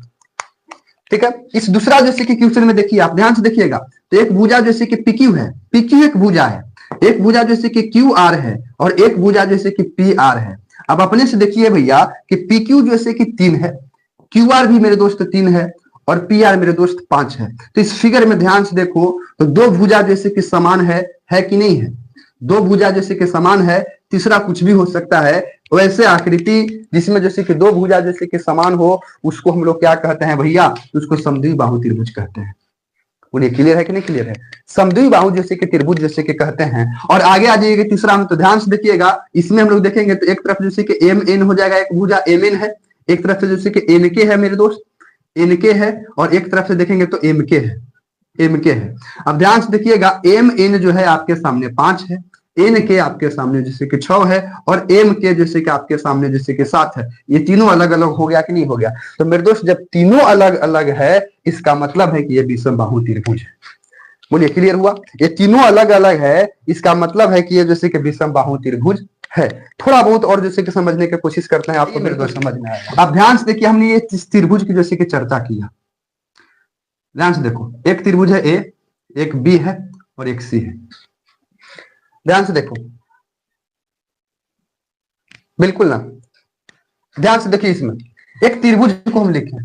S1: ठीक है? इस दूसरा जैसे कि क्वेश्चन में देखिए, आप ध्यान से देखिएगा, तो एक भुजा जैसे कि पीक्यू है, पीक्यू एक भुजा है, एक भुजा जैसे कि क्यू आर है, और एक भुजा जैसे कि पी आर है। अब अपने से देखिए भैया कि पीक्यू जैसे कि 3 है, क्यू आर भी मेरे दोस्त 3 है, और पी आर मेरे दोस्त 5 है। तो इस फिगर में ध्यान से देखो तो दो भुजा जैसे कि समान है कि नहीं है? दो भुजा जैसे कि समान है, तीसरा कुछ भी हो सकता है। वैसे आकृति जिसमें जैसे कि दो भुजा जैसे कि समान हो उसको हम लोग क्या कहते हैं भैया? उसको समद्विबाहु त्रिभुज कहते हैं। उन्हें क्लियर है कि नहीं क्लियर है? समद्विबाहु जैसे कि त्रिभुज जैसे कि कहते हैं। और आगे आ जाइएगा तीसरा में, तो ध्यान से देखिएगा, इसमें हम लोग देखेंगे तो एक तरफ जैसे कि एम एन हो जाएगा, एक भुजा एम एन है, एक तरफ से जैसे कि एन के है मेरे दोस्त, एन के है, और एक तरफ से देखेंगे तो एम के है, एम के है। अब ध्यान से देखिएगा, एम एन जो है आपके सामने 5 है, एन के आपके सामने जैसे कि 6 है, और एम के जैसे कि आपके सामने जैसे कि 7 है। ये तीनों अलग अलग हो गया कि नहीं हो गया? तो मेरे दोस्त जब तीनों अलग अलग है इसका मतलब है कि ये विषम बाहु त्रिभुज है। बोलिए क्लियर हुआ? ये तीनों अलग अलग है इसका मतलब है कि ये जैसे कि विषम बाहु त्रिभुज है। थोड़ा बहुत और जैसे कि समझने की कोशिश करते हैं, आपको मेरे दोस्त समझ में आएगा। अब ध्यान से देखिए, हमने ये त्रिभुज की जैसे कि चर्चा किया, ध्यान से देखो, एक त्रिभुज है ए, एक बी है और एक सी है। ध्यान से देखो, बिल्कुल ना, ध्यान से देखिए, इसमें एक त्रिभुज को हम लिखे,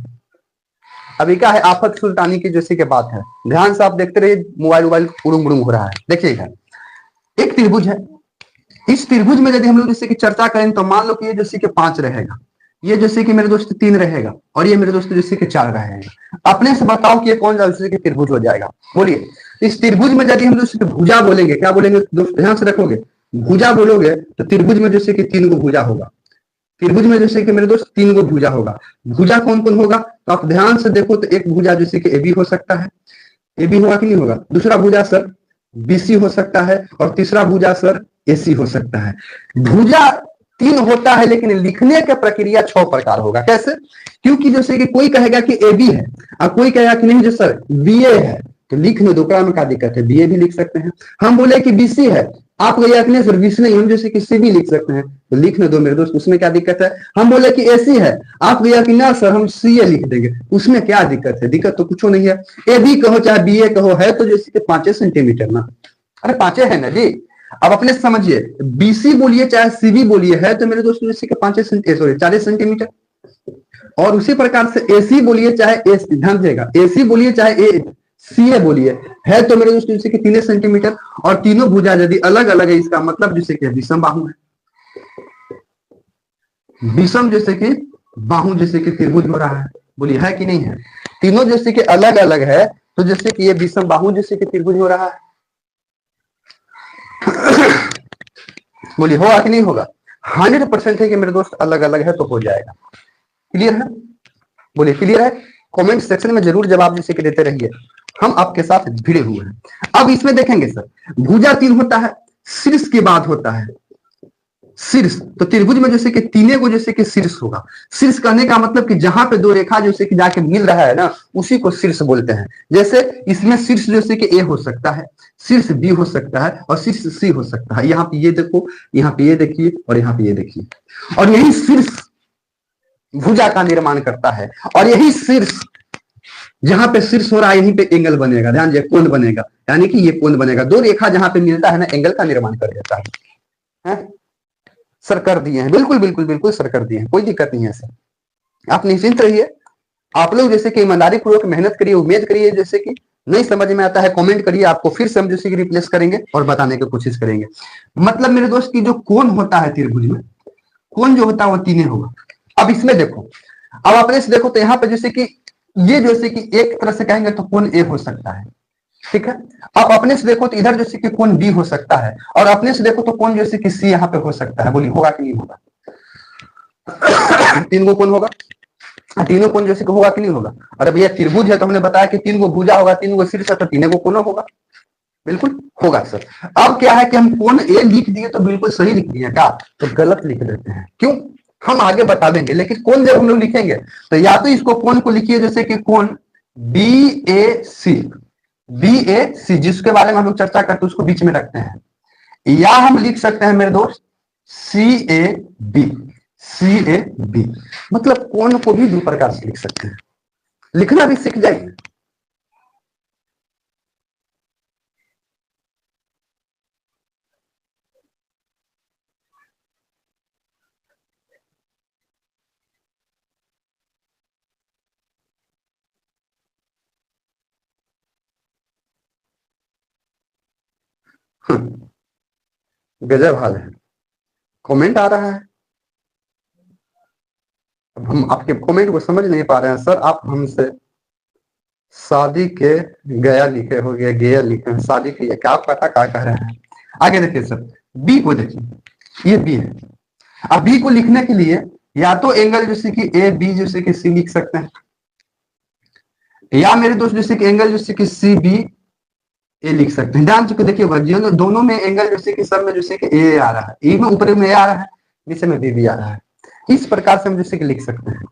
S1: अभी क्या है आफत सुल्तानी की जैसे की बात है, ध्यान से आप देखते रहिए, मोबाइल उड़ुंग उड़ुंग हो रहा है। देखिएगा, एक त्रिभुज है, इस त्रिभुज में यदि हम लोग जैसे कि चर्चा करें तो मान लो कि ये जैसे कि 5 रहेगा, ये जैसे कि मेरे दोस्त 3 रहेगा, और ये मेरे दोस्त जैसे कि 4 रहेगा। अपने से बताओ कि ये कौन सा जैसे कि त्रिभुज हो जाएगा? बोलिए। इस त्रिभुज में यदि हम जैसे भुजा बोलेंगे, क्या बोलेंगे दोस्त? ध्यान से रखोगे, भुजा बोलोगे तो त्रिभुज में जैसे कि 3 गो भुजा होगा, त्रिभुज में जैसे कि मेरे दोस्त 3 गो भुजा होगा। भुजा कौन कौन होगा? तो आप ध्यान से देखो तो एक भुजा जैसे कि ए बी हो सकता है, ए बी होगा कि नहीं होगा। दूसरा भुजा सर बीसी हो सकता है, और तीसरा भुजा सर एसी हो सकता है। भुजा तीन होता है, लेकिन लिखने का प्रक्रिया 6 प्रकार होगा। कैसे? क्योंकि जैसे कि कोई कहेगा कि ए बी है और कोई कहेगा कि नहीं जो सर बी ए है, तो लिखने दो में क्या दिक्कत है, बी ए भी लिख सकते हैं। हम बोले कि बीसी है, आप कहिए सर बीसी नहीं, हम जैसे कि सी भी लिख सकते हैं, तो लिखने दो मेरे दोस्त, उसमें क्या दिक्कत है। हम बोले कि एसी है, आप कहिए कि ना सर हम सी ए लिख देंगे, उसमें क्या दिक्कत है, दिक्कत तो कुछ नहीं है। ए बी कहो चाहे बी ए कहो, है तो जैसे कि 5 सेंटीमीटर ना, अरे 5 है ना जी। अब अपने समझिए, बीसी बोलिए चाहे सीबी बोलिए, है तो मेरे दोस्तों जैसे कि 4 सेंटीमीटर। और उसी प्रकार से एसी बोलिए चाहे ध्यान देगा, एसी बोलिए चाहे सी ए बोलिए, है तो मेरे दोस्तों जैसे कि 3 सेंटीमीटर। और तीनों भुजा यदि अलग अलग है, इसका मतलब जैसे कि विषम बाहु है। विषम जैसे कि बाहु जैसे कि त्रिभुज हो रहा है, बोलिए है कि नहीं है। तीनों जैसे कि अलग अलग है, तो जैसे कि ये विषम बाहु जैसे कि त्रिभुज हो रहा है। बोलिए होगा कि नहीं होगा। 100% है कि मेरे दोस्त अलग अलग है तो हो जाएगा। क्लियर है? बोलिए क्लियर है। कमेंट सेक्शन में जरूर जवाब जैसे कि देते रहिए, हम आपके साथ भिड़े हुए हैं। अब इसमें देखेंगे सर, भुजा 3 होता है, शीर्ष के बाद होता है शीर्ष। तो त्रिभुज में जैसे कि तीने को जैसे कि शीर्ष होगा। शीर्ष कहने का मतलब कि जहां पे दो रेखा जैसे कि जाके मिल रहा है ना, उसी को शीर्ष बोलते हैं। जैसे इसमें शीर्ष जैसे कि ए हो सकता है, शीर्ष बी हो सकता है, और शीर्ष सी हो सकता है। यहाँ पे ये देखो, यहाँ पे ये देखिए, और यहाँ पे ये देखिए, और यही शीर्ष भुजा का निर्माण करता है। और यही शीर्ष, जहां पे शीर्ष हो रहा है, यहीं पे एंगल बनेगा। ध्यान दीजिए, कोण बनेगा, यानी कि ये कोण बनेगा। दो रेखा जहां पे मिलता है ना, एंगल का निर्माण कर देता है? सर कर दिए हैं, बिल्कुल बिल्कुल बिल्कुल सर कर दिए हैं, कोई दिक्कत नहीं है सर, आप निश्चिंत रहिए। आप लोग जैसे कि ईमानदारी पूर्वक मेहनत करिए, उम्मीद करिए। जैसे कि नहीं समझ में आता है कमेंट करिए, आपको फिर से हम जैसे कि रिप्लेस करेंगे और बताने की कोशिश करेंगे। मतलब मेरे दोस्त की जो कोण होता है त्रिभुज में, कोण जो होता है वो तीने होगा। अब इसमें देखो, अब अपने से देखो तो यहाँ पे जैसे कि ये जैसे कि एक तरह से कहेंगे तो कोण ए हो सकता है, ठीक है। अब अपने से देखो तो इधर जैसे कि कोण बी हो सकता है, और अपने से देखो तो कोण जैसे कि सी यहाँ पे हो सकता है। बोलिए होगा कि नहीं होगा। तीन गो कोण होगा, तीनों कोण जैसे कि होगा कि नहीं होगा। और अब ये त्रिभुज है तो हमने बताया कि 3 गो भुजा होगा, 3 गो शीर्ष है, तो 3 गो कोण होगा, बिल्कुल होगा सर। अब क्या है कि हम कोण ए लिख दिए तो बिल्कुल सही लिख दिए क्या, तो गलत लिख देते हैं। क्यों, हम आगे बता देंगे। लेकिन कोण जब हम लोग लिखेंगे तो या तो इसको कोण को लिखिए जैसे कि कोण बी ए सी, बी ए सी जिसके बारे में हम लोग चर्चा करते हैं उसको बीच में रखते हैं, या हम लिख सकते हैं मेरे दोस्त सी A B, C A B. मतलब कोण को भी 2 प्रकार से लिख सकते हैं, लिखना भी सीख जाइए। गजब हाल है, कमेंट आ रहा है। अब हम आपके कमेंट को समझ नहीं पा रहे हैं सर। आप हमसे शादी के गया लिखे हो गया, गया लिखे हैं, शादी के क्या पता क्या कह रहे हैं। आगे देखिए सर, बी को देखिए, ये बी है। अब बी को लिखने के लिए या तो एंगल जैसे कि ए बी जैसे कि सी लिख सकते हैं, या मेरे दोस्त जैसे कि एंगल जैसे कि सी बी ए लिख सकते हैं। ध्यान से देखिए, दोनों में एंगल जैसे कि सब में जैसे कि ए आ रहा है, ए में ऊपर में ए आ रहा है, नीचे में बी भी आ रहा है। इस प्रकार से हम जैसे कि लिख सकते हैं।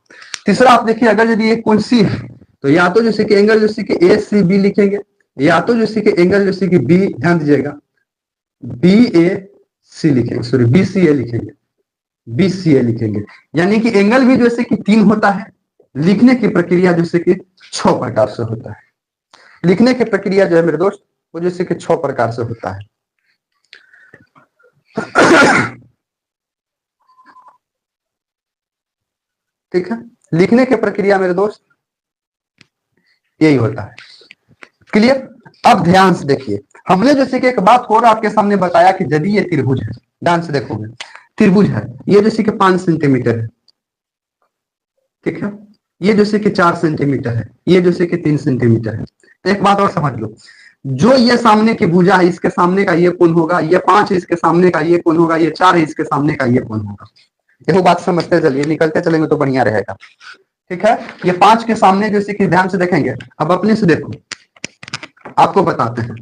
S1: तीसरा आप देखिए, अगर यदि एक कोण सी है तो या तो जैसे कि एंगल जैसे कि ए सी बी लिखेंगे, या तो जैसे कि एंगल जैसे कि बी, ध्यान दीजिएगा, बी ए सी लिखेंगे, सॉरी बी सी ए लिखेंगे, बी सी ए लिखेंगे। यानी कि एंगल भी जैसे कि 3 होता है, लिखने की प्रक्रिया जैसे कि 6 प्रकार से होता है। लिखने की प्रक्रिया जो है मेरे दोस्त वो जैसे कि 6 प्रकार से होता है। ठीक है, लिखने की प्रक्रिया मेरे दोस्त यही होता है। क्लियर। अब ध्यान से देखिए, हमने जैसे कि एक बात को और आपके सामने बताया कि यदि ये त्रिभुज है, ध्यान से देखोगे त्रिभुज है, ये जैसे कि 5 सेंटीमीटर है, ठीक है, ये जैसे कि 4 सेंटीमीटर है, ये जैसे कि 3 सेंटीमीटर है। तो एक बात और समझ लो, जो ये सामने की भुजा है इसके सामने का ये कोण होगा, ये 5 है इसके सामने का ये कोण होगा, ये 4 है इसके सामने का ये कोण होगा। देखो बात समझते चलिए, निकलते चलेंगे तो बढ़िया रहेगा। ठीक है, ये 5 के सामने जैसे कि ध्यान से देखेंगे, अब अपने से देखो आपको बताते हैं।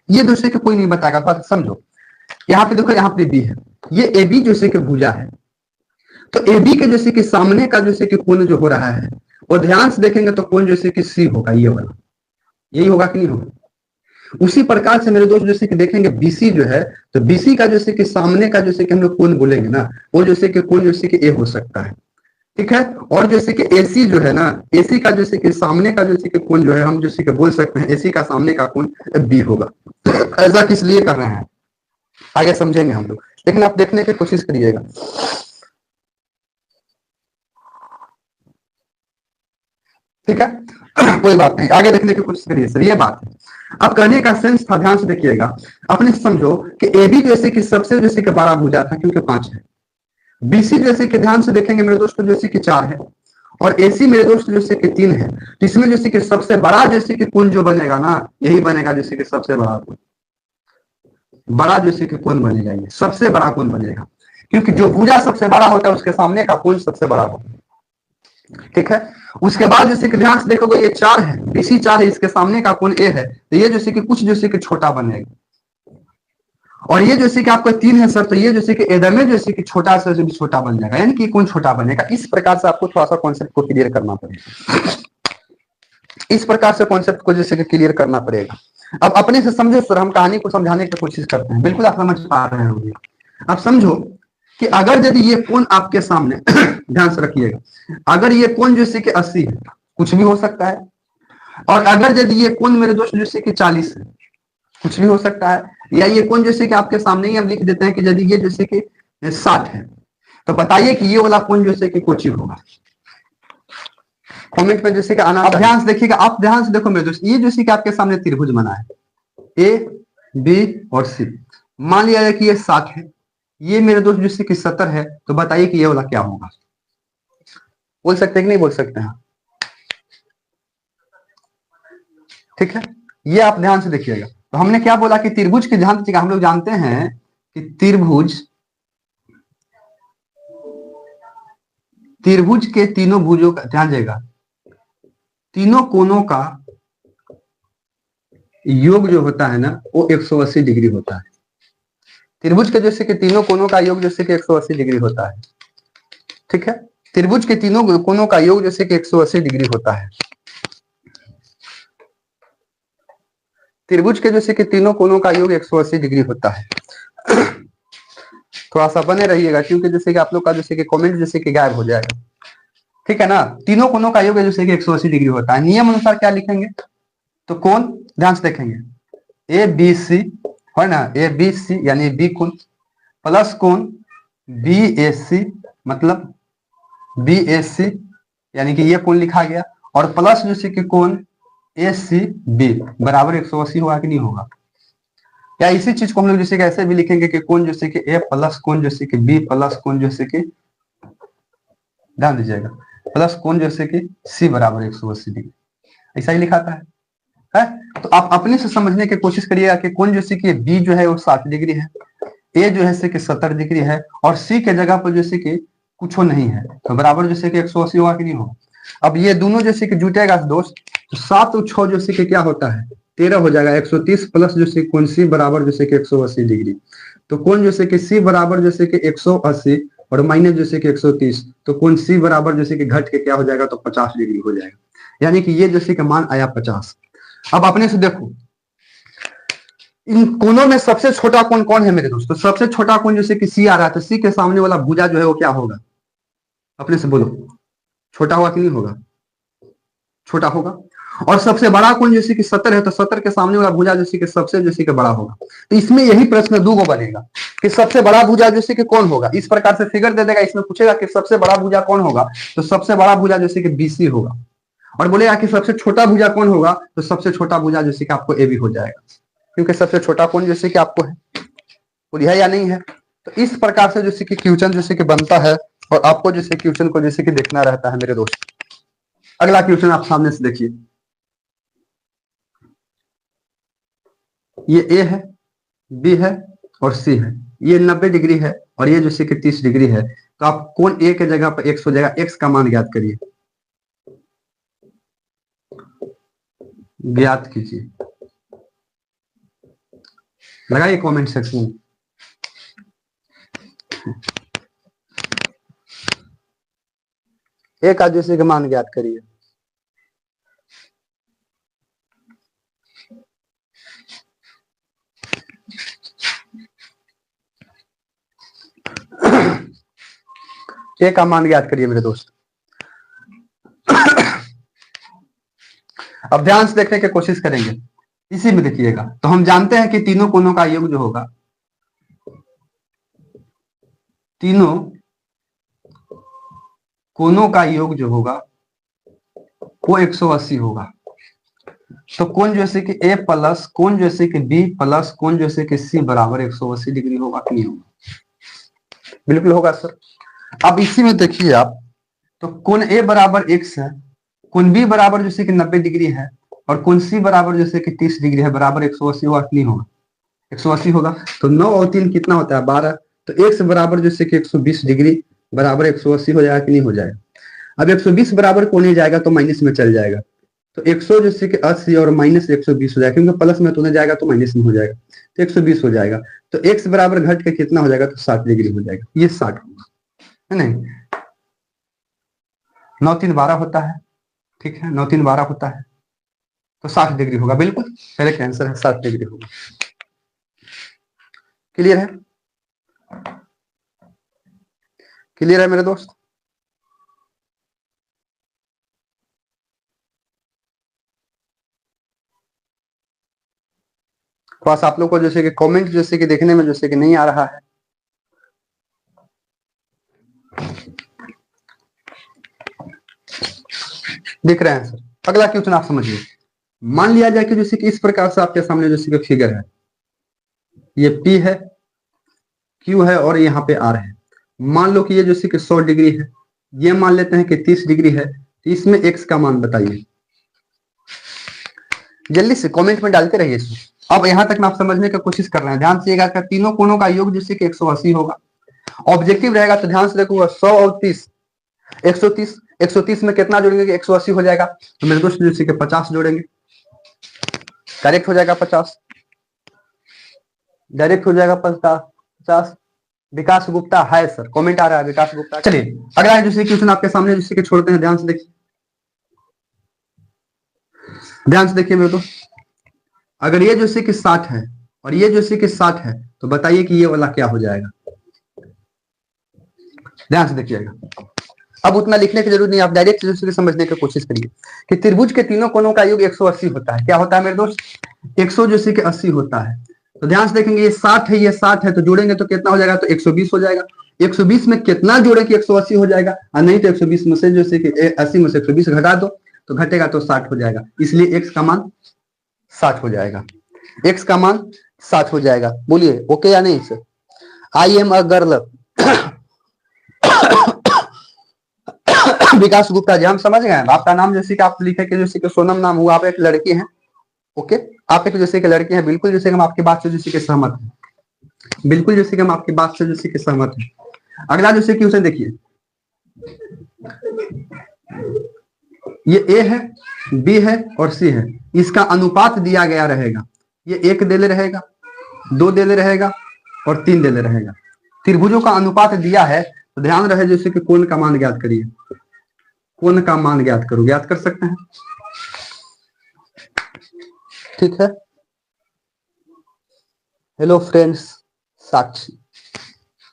S1: ये जैसे कि कोई नहीं बताएगा, बात समझो। यहाँ पे देखो, यहाँ पे बी है, ये ए बी जैसे कि भुजा है, तो ए बी के जैसे कि सामने का जैसे कि कोण जो हो रहा है, और ध्यान से देखेंगे तो कोण जैसे कि सी होगा, ये वाला, यही होगा कि नहीं होगा। उसी प्रकार से मेरे दोस्त जैसे कि देखेंगे बीसी जो है, तो बीसी का जैसे कि सामने का जैसे कि हम लोग कोण बोलेंगे ना, वो जैसे कि कोण जैसे कि ए हो सकता है, ठीक है। और जैसे कि एसी जो है ना, एसी का जैसे कि सामने का जैसे कि कोण जो है, हम जैसे कि बोल सकते हैं एसी का सामने का कोण बी होगा। ऐसा किस लिए कर रहे हैं आगे समझेंगे हम लोग, लेकिन आप देखने की कोशिश करिएगा। ठीक है, कोई बात नहीं, आगे देखने की कोशिश करिए सर, ये बात है। अब कहने का सेंस था, ध्यान से देखिएगा। अपने समझो कि ए बी जैसे कि सबसे जैसे कि 12 भुजा था, क्योंकि 5 है। बीसी जैसे कि ध्यान से देखेंगे मेरे दोस्तों जैसे कि 4 है, और एसी मेरे दोस्त जैसे कि 3 है। तो इसमें जैसे कि सबसे बड़ा जैसे कि कोण जो बनेगा ना, यही बनेगा जैसे कि सबसे बड़ा कोण, बड़ा जैसे कि कोण बनेगा, ये सबसे बड़ा कोण बनेगा, क्योंकि जो भुजा सबसे बड़ा होता है उसके सामने का कोण सबसे बड़ा होता है, ठीक है। उसके बाद जैसे कि ध्यान से देखोगे, ये 4 है, बीसी 4 है, इसके सामने का कोण ए है, तो ये जैसे कि कुछ जैसे कि छोटा बनेगा। और ये जैसे कि आपका 3 है सर, तो ये जैसे कि इधर में जैसे कि छोटा से भी छोटा बन जाएगा, यानी कि कोण छोटा बनेगा। इस प्रकार से आपको थोड़ा सा कॉन्सेप्ट को क्लियर करना पड़ेगा, इस प्रकार से कॉन्सेप्ट को जैसे कि क्लियर करना पड़ेगा। अब अपने से समझो सर, हम कहानी को समझाने की कोशिश करते हैं, बिल्कुल आप समझ पा रहे होंगे। अब समझो कि अगर यदि ये कोण आपके सामने ध्यान से रखिएगा, अगर ये कोण जैसे कि 80 है, कुछ भी हो सकता है, और अगर यदि ये कोण मेरे दोस्त जैसे कि 40 है, कुछ भी हो सकता है, या ये कोण जैसे कि आपके सामने ही हम लिख देते हैं कि यदि ये जैसे कि 60 है, तो बताइए कि ये वाला कोण जैसे कि कुछ ही होगा। कमेंट में जैसे कि आना, आप ध्यान से देखिएगा, आप ध्यान से देखो मेरे दोस्त, ये जैसे कि आपके सामने त्रिभुज बना है, ए बी और सी। मान लिया जाए कि ये 60 है, ये मेरे दोस्त जैसे कि 70 है, तो बताइए कि ये वाला क्या होगा। बोल सकते हैं कि नहीं बोल सकते हैं, ठीक है। ये आप ध्यान से देखिएगा। तो हमने क्या बोला कि त्रिभुज के ध्यान हम लोग जानते हैं कि त्रिभुज के तीनों भुजों का ध्यान देगा, तीनों कोनों का योग जो होता है ना, वो 180 डिग्री होता है। त्रिभुज के जैसे कि तीनों कोनों का योग जैसे कि 180 डिग्री होता है, ठीक है। त्रिभुज के तीनों कोनों का योग जैसे कि 180 डिग्री होता है। त्रिभुज के जैसे कि तीनों कोनों का योग 180 डिग्री होता है। थोड़ा सा बने रहिएगा, क्योंकि जैसे कि आप लोग का जैसे कि कमेंट जैसे कि गायब हो जाएगा, ठीक है ना। तीनों कोनों का योग जैसे कि 180 डिग्री होता है। नियम अनुसार क्या लिखेंगे, तो कोण ध्यान से देखेंगे, ए बी सी है ना, ए बी सी यानी बी कोण, प्लस कोण बी ए सी, मतलब बी ए सी यानी कि ये कोण लिखा गया, और प्लस जैसे कि कोण ए सी बी बराबर 180 होगा कि नहीं होगा। या इसी चीज को हम लोग जैसे कि ऐसे भी लिखेंगे कि कोण जैसे कि ए प्लस कोण जैसे कि बी प्लस कोण जैसे कि, ध्यान दीजिएगा, प्लस कोण जैसे कि सी बराबर 180 डिग्री, ऐसा ही लिखा था है? तो आप अपने से समझने की कोशिश करिएगा कि कोण जैसे कि बी जो है वो 60 डिग्री है, ए जो है जैसे कि 70 डिग्री है, और सी के जगह पर जैसे कि कुछ नहीं है, तो बराबर जैसे कि 180 होगा कि नहीं होगा। अब ये दोनों जैसे कि जुटेगा दोस्त, तो 7 और 6 जैसे कि क्या होता है 13 हो जाएगा, 130 प्लस जैसे कोण सी बराबर जैसे कि 180 डिग्री। तो कोण जैसे कि सी बराबर जैसे कि 180 और माइनस जैसे कि 130, तो कोण सी बराबर जैसे कि घट के क्या हो जाएगा, तो 50 डिग्री हो जाएगा, यानी कि ये जैसे कि मान आया 50। अब अपने से देखो इन कोनों में सबसे छोटा कोण कौन है मेरे दोस्तों, सबसे छोटा कोण जैसे कि सी आ रहा है, तो सी के सामने वाला भुजा जो है वो क्या होगा, अपने से बोलो, छोटा होगा कि नहीं होगा, छोटा होगा। और सबसे बड़ा कोण जैसे कि 70 है, तो 70 के सामने वाला भुजा जैसे कि सबसे जैसे कि बड़ा होगा। तो इसमें यही प्रश्न दो गो बनेगा कि सबसे बड़ा भुजा जैसे कि कौन होगा, इस प्रकार से फिगर दे देगा, इसमें पूछेगा कि सबसे बड़ा भुजा कौन होगा, तो सबसे बड़ा भुजा जैसे कि बीसी होगा, और बोलेगा कि सबसे छोटा भुजा कौन होगा, तो सबसे छोटा भुजा जैसे कि आपको ए बी हो जाएगा, क्योंकि सबसे छोटा कोण जैसे कि आपको है, बोलिए है या नहीं है। तो इस प्रकार से जैसे कि क्वेश्चन जैसे कि बनता है, और आपको जैसे क्वेश्चन को जैसे कि देखना रहता है मेरे दोस्त। अगला क्वेश्चन आप सामने से देखिए, ये ए है, बी है और सी है, ये 90 डिग्री है, और ये जैसे कि 30 डिग्री है। तो आप कोण ए के जगह पर एक्स हो जाएगा, एक्स का मान ज्ञात करिए, ज्ञात कीजिए। लगाइए कमेंट सेक्शन में। एक आदिवासी का मान ज्ञात करिए। एक का मान ज्ञात करिए मेरे दोस्त। अब ध्यान से देखने की कोशिश करेंगे, इसी में देखिएगा। तो हम जानते हैं कि तीनों कोनों का योग जो होगा, तीनों कोनों का योग जो होगा वो 180 होगा। तो कोण जैसे कि ए प्लस कोण जैसे कि बी प्लस कोण जैसे कि सी बराबर 180 डिग्री होगा कि नहीं होगा? बिल्कुल होगा सर। अब इसी में देखिए आप, तो कोण ए बराबर x है, कोण बी बराबर जैसे कि 90 डिग्री है, और कोण सी बराबर जैसे कि 30 डिग्री है, बराबर 180 होगा कि नहीं होगा? 180 होगा। तो 9 और 3 कितना होता है? 12। तो x बराबर जैसे कि 120 डिग्री बराबर 180 हो जाएगा कि नहीं हो जाएगा? अब 120 बराबर को नहीं जाएगा तो माइनस में चल जाएगा। तो 100 जैसे कि 80 और माइनस 120 हो जाएगा, क्योंकि प्लस में तो नहीं जाएगा तो माइनस में हो जाएगा, तो 120 हो जाएगा। तो x बराबर घट के कितना हो जाएगा? तो 60 डिग्री हो जाएगा। ये 60 होगा, है नहीं? 9 3 12 होता है, ठीक है, 9 3 12 होता है, तो 60 डिग्री होगा। बिल्कुल करेक्ट आंसर है, 60 डिग्री होगा। क्लियर है? क्लियर है मेरे दोस्त? बस आप लोग को जैसे कि कमेंट जैसे कि देखने में जैसे कि नहीं आ रहा है। दिख रहे हैं सर? अगला क्वेश्चन आप समझिए। मान लिया जाए कि जैसे कि इस प्रकार से आपके सामने जैसे कि फिगर है, ये P है, Q है और यहाँ पे R है। मान लो कि ये जैसे कि 100 डिग्री है, ये मान लेते हैं कि 30 डिग्री है। इसमें x का मान बताइए। जल्दी से कमेंट में डालते रहिए इसमें। अब यहाँ तक में आप समझने की कोशिश कर रहे हैं, ध्यान से। तीनों कोणों का योग जैसे कि 180 होगा। ऑब्जेक्टिव रहेगा तो ध्यान से देखो, 100 और 30, 130। 130 में कितना जोड़ेंगे कि 180 हो जाएगा? तो मेरे दोस्त जैसे कि 50 जोड़ेंगे, डायरेक्ट हो जाएगा 50, डायरेक्ट हो जाएगा 50। विकास गुप्ता है सर, कमेंट आ रहा है विकास गुप्ता। चलिए अगला है जैसे क्वेश्चन आपके सामने जैसे कि छोड़ते हैं, ध्यान से देखिए, ध्यान से देखिए मेरे दोस्त। अगर ये जैसे कि 60 है और ये जैसे कि 60 है, तो बताइए कि ये वाला क्या हो जाएगा? ध्यान से देखिएगा। अब उतना लिखने की जरूरत नहीं, आप डायरेक्ट जैसे समझने की कोशिश करिए कि त्रिभुज के तीनों कोणों का योग 180 होता है। क्या होता है मेरे दोस्त? 100 जैसे कि 80 होता है। तो ध्यान से देखेंगे, ये 60 है, ये 60 है, तो जोड़ेंगे तो कितना हो जाएगा? तो 120 हो जाएगा। 120 में कितना जोड़े कि 180 हो जाएगा? और नहीं तो 120 में से जैसे कि 80 में से 120 घटा दो तो घटेगा तो 60 हो जाएगा। इसलिए x का मान 60 हो जाएगा। x का मान 60 हो जाएगा। बोलिए ओके या नहीं sir? I am a girl. Vikas Gupta ji, हम समझ गए। आपका नाम जैसे कि आप लिखे कि जैसे कि सोनम नाम हुआ, आप एक लड़की हैं। ओके, आप एक जैसे कि लड़की हैं, बिल्कुल जैसे कि हम आपकी बात से जैसे कि सहमत हैं, बिल्कुल जैसे कि हम आपकी बात से जैसे कि सहमत हैं। अगला जैसे कि उसे देखिए, ये ए है, बी है और सी है। इसका अनुपात दिया गया रहेगा, ये 1 देले रहेगा, 2 देले रहेगा और 3 देले रहेगा। त्रिभुजों का अनुपात दिया है, तो ध्यान रहे जैसे कि कोण का मान ज्ञात करिए। कोण का मान ज्ञात करो, ज्ञात कर सकते हैं, ठीक है। हेलो फ्रेंड्स साक्षी,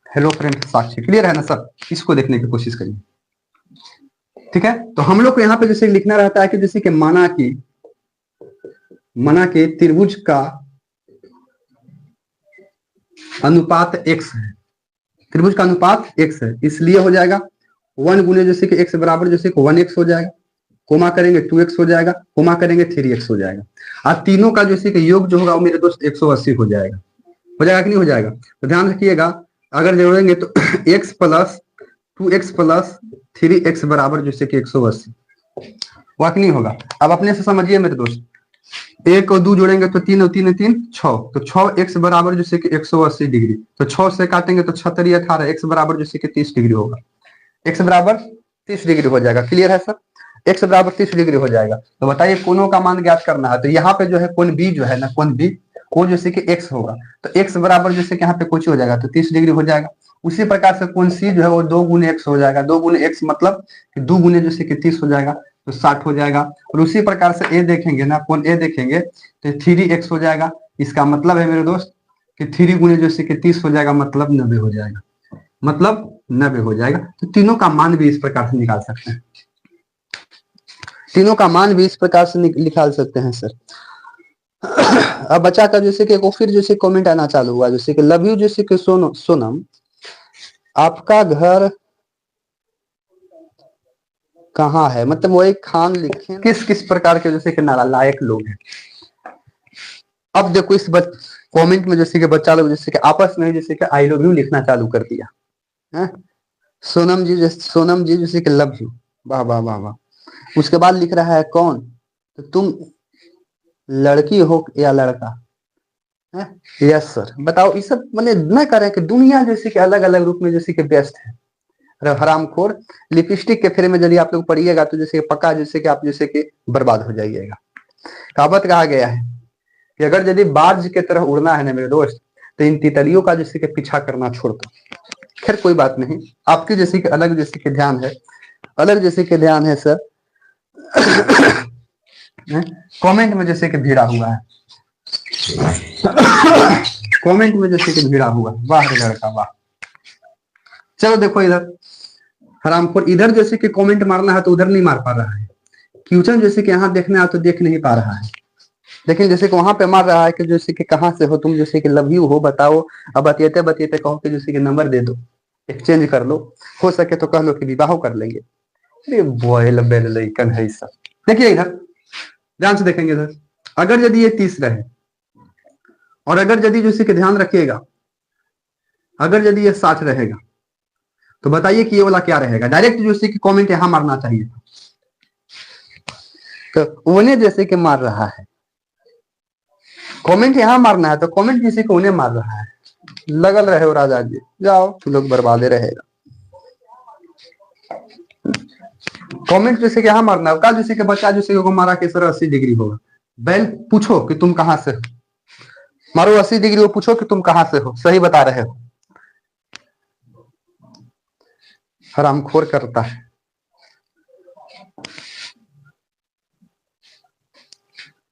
S1: हेलो फ्रेंड साक्षी, क्लियर है ना सर? इसको देखने की कोशिश करिए, ठीक है। तो हम लोग को यहाँ पे जैसे लिखना रहता है कि जैसे कि माना कि त्रिभुज का अनुपात x है, त्रिभुज का अनुपात x है, इसलिए हो जाएगा 1 गुने जैसे कि x बराबर जैसे कि 1x हो जाएगा, कोमा करेंगे 2x हो जाएगा, कोमा करेंगे 3x हो जाएगा। अब तीनों का जैसे कि योग जो होगा वो मेरे दोस्त 180 हो जाएगा। हो जाएगा कि नहीं हो जाएगा? तो ध्यान रखिएगा, अगर जोड़ेंगे तो x plus 2x plus 3x बराबर जैसे कि 180 हुआ कि नहीं होगा? अब अपने से समझिए मेरे दोस्त, 1 और 2 जोड़ेंगे तो 3 और 3 और 3 6, तो 6x बराबर जैसे कि 180 डिग्री। तो 6 से काटेंगे तो 6 3 18, x बराबर जैसे कि 30 डिग्री होगा, x बराबर 30 डिग्री हो जाएगा। क्लियर है सर? x बराबर 30 डिग्री हो जाएगा। तो बताइए कोणों का मान ज्ञात करना है। तो यहाँ पे जो है कोण बी जो है ना, कोण बी कोण जैसे कि एक्स होगा तो एक्स बराबर जैसे कि यहाँ पे कुछ हो जाएगा तो 30 डिग्री हो जाएगा। उसी प्रकार से कोण सी जो है वो 2 गुने एक्स हो जाएगा, 2 गुने एक्स मतलब कि 2 गुने जैसे कि 30 हो जाएगा तो 60 हो जाएगा। और उसी प्रकार से ए देखेंगे ना, कोण ए देखेंगे तो 3x हो जाएगा। इसका मतलब है मेरे दोस्त कि 3 गुने जैसे कि 30 हो जाएगा मतलब 90 हो जाएगा, मतलब 90 हो जाएगा। तो तीनों का मान भी इस प्रकार से निकाल सकते हैं, तीनों का मान भी इस प्रकार से निकाल सकते हैं सर। अब बच्चा का जैसे कि फिर जैसे कमेंट आना चालू हुआ जैसे कि लव यू जैसे कि सोनम आपका घर कहाँ है, मतलब वो एक खान लिखे किस किस प्रकार के जैसे कि नालायक लोग हैं। अब देखो इस कमेंट में जैसे कि बच्चा लोग जैसे कि आपस में जैसे कि आई लव यू लिखना चालू कर दिया है। सोनम जी जैसे कि लव यू, वाह वाह वाह वाह। उसके बाद लिख रहा है कौन, तो तुम लड़की हो या लड़का है। यस सर, बताओ ये सब मैंने न करें कि दुनिया जैसे कि अलग अलग रूप में जैसे कि व्यस्त है। हरामखोर लिपस्टिक के फेरे में यदि आप लोग पढ़िएगा तो जैसे पक्का जैसे कि आप जैसे कि बर्बाद हो जाइएगा। कहावत कहा गया है कि अगर यदि बाज के तरह उड़ना है ना मेरे दोस्त तो इन तितलियों का जैसे कि पीछा करना छोड़ दो। खैर कोई बात नहीं, आपके जैसे कि अलग जैसे कि ध्यान है, अलग जैसे कि ध्यान है सर। कमेंट में जैसे कि भिड़ा हुआ है, कमेंट में जैसे कि भिड़ा हुआ, वाह रे लड़का वाह। चलो देखो इधर हरामखोर, इधर जैसे कि कमेंट मारना है तो उधर नहीं मार पा रहा है, क्वेश्चन जैसे कि यहाँ देखना है तो देख नहीं पा रहा है, लेकिन जैसे कि वहां पे मार रहा है कि जैसे कि कहाँ से हो तुम, जैसे कि लव यू हो बताओ। अब बतियते बतियते कहो कि जैसे कि नंबर दे दो, एक्सचेंज कर लो, हो सके तो कह लो कि विवाह कर लेंगे। अरे बॉयल बेल लइकन है सब। देखिए इधर ध्यान से देखेंगे इधर, अगर यदि ये 30 रहे और अगर यदि जैसे कि ध्यान रखिएगा अगर यदि ये 60 रहेगा तो बताइए कि ये वाला क्या रहेगा। डायरेक्ट जैसे कि कमेंट यहां मारना चाहिए तो उन्हें जैसे कि मार रहा है, कमेंट यहां मारना है तो कमेंट जैसे कि उन्हें मार रहा है। लगल रहे हो राजा जी, जाओ तुम लोग बर्बादे रहेगा। कमेंट जैसे कि यहां मारना है, का जैसे कि बच्चा जैसे को मारा कि सर 80 डिग्री होगा, बैल पूछो कि तुम कहां से हो, मारो 80 डिग्री वो पूछो कि तुम कहां से हो, सही बता रहे हो। हरामखोर करता है।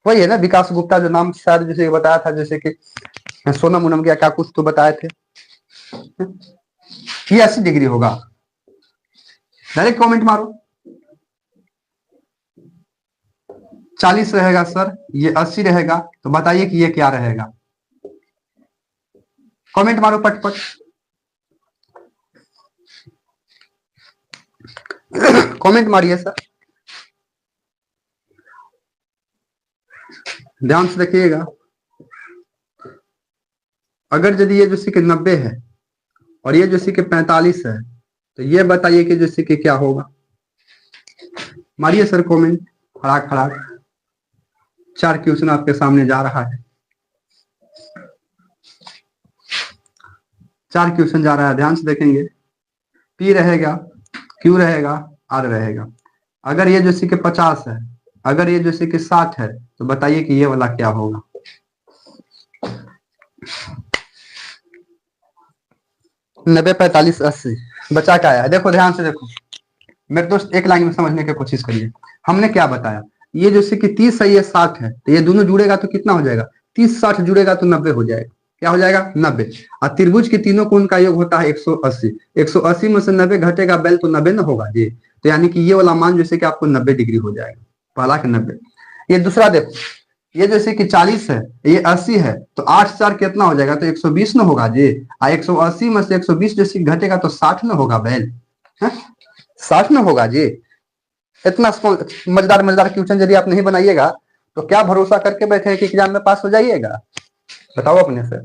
S1: वही है ना विकास गुप्ता जो नाम शायद जैसे बताया था, जैसे कि सोनम उनम क्या कुछ तो बताए थे, ये 80 डिग्री होगा। डायरेक्ट कमेंट मारो, 40 रहेगा सर, ये 80 रहेगा, तो बताइए कि ये क्या रहेगा। कमेंट मारो पटपट। कमेंट मारिए सर, ध्यान से देखिएगा। अगर यदि ये जैसे कि 90 है और ये जैसे कि 45 है तो ये बताइए कि जैसे कि क्या होगा। मारिए सर कमेंट, खड़ाक खड़ाक। 4 क्वेश्चन आपके सामने जा रहा है, 4 क्वेश्चन जा रहा है, ध्यान से देखेंगे। पी रहेगा, क्यू रहेगा, आर रहेगा। अगर ये जैसे कि 50 है, अगर ये जैसे कि 60 है तो बताइए कि ये वाला क्या होगा। 90, 45, 80 बचा क्या आया, देखो ध्यान से देखो मेरे दोस्त, एक लाइन में समझने की कोशिश करिए। हमने क्या बताया, ये जैसे कि 30 है ये 60 है तो ये दोनों जुड़ेगा तो कितना हो जाएगा, 30 60 जुड़ेगा तो 90 हो जाएगा। क्या हो जाएगा 90। और त्रिभुज के तीनों कोण का योग होता है 180, 180 में से 90 घटेगा बैल तो 90 ना होगा जी। तो यानी कि ये वाला मान जैसे कि आपको 90 डिग्री हो जाएगा, पहला के 90। ये दूसरा देखो, ये जैसे कि 40 है, ये 80 है तो 8 4 कितना हो जाएगा, तो 120 ना होगा जी। 180 में से 120 जैसे घटेगा तो 60 ना होगा बैल, 60 ना होगा जी। इतना मजेदार मजेदार क्वेश्चन यदि आप नहीं बनाइएगा तो क्या भरोसा करके बैठे कि एग्जाम में पास हो जाइएगा, बताओ अपने से।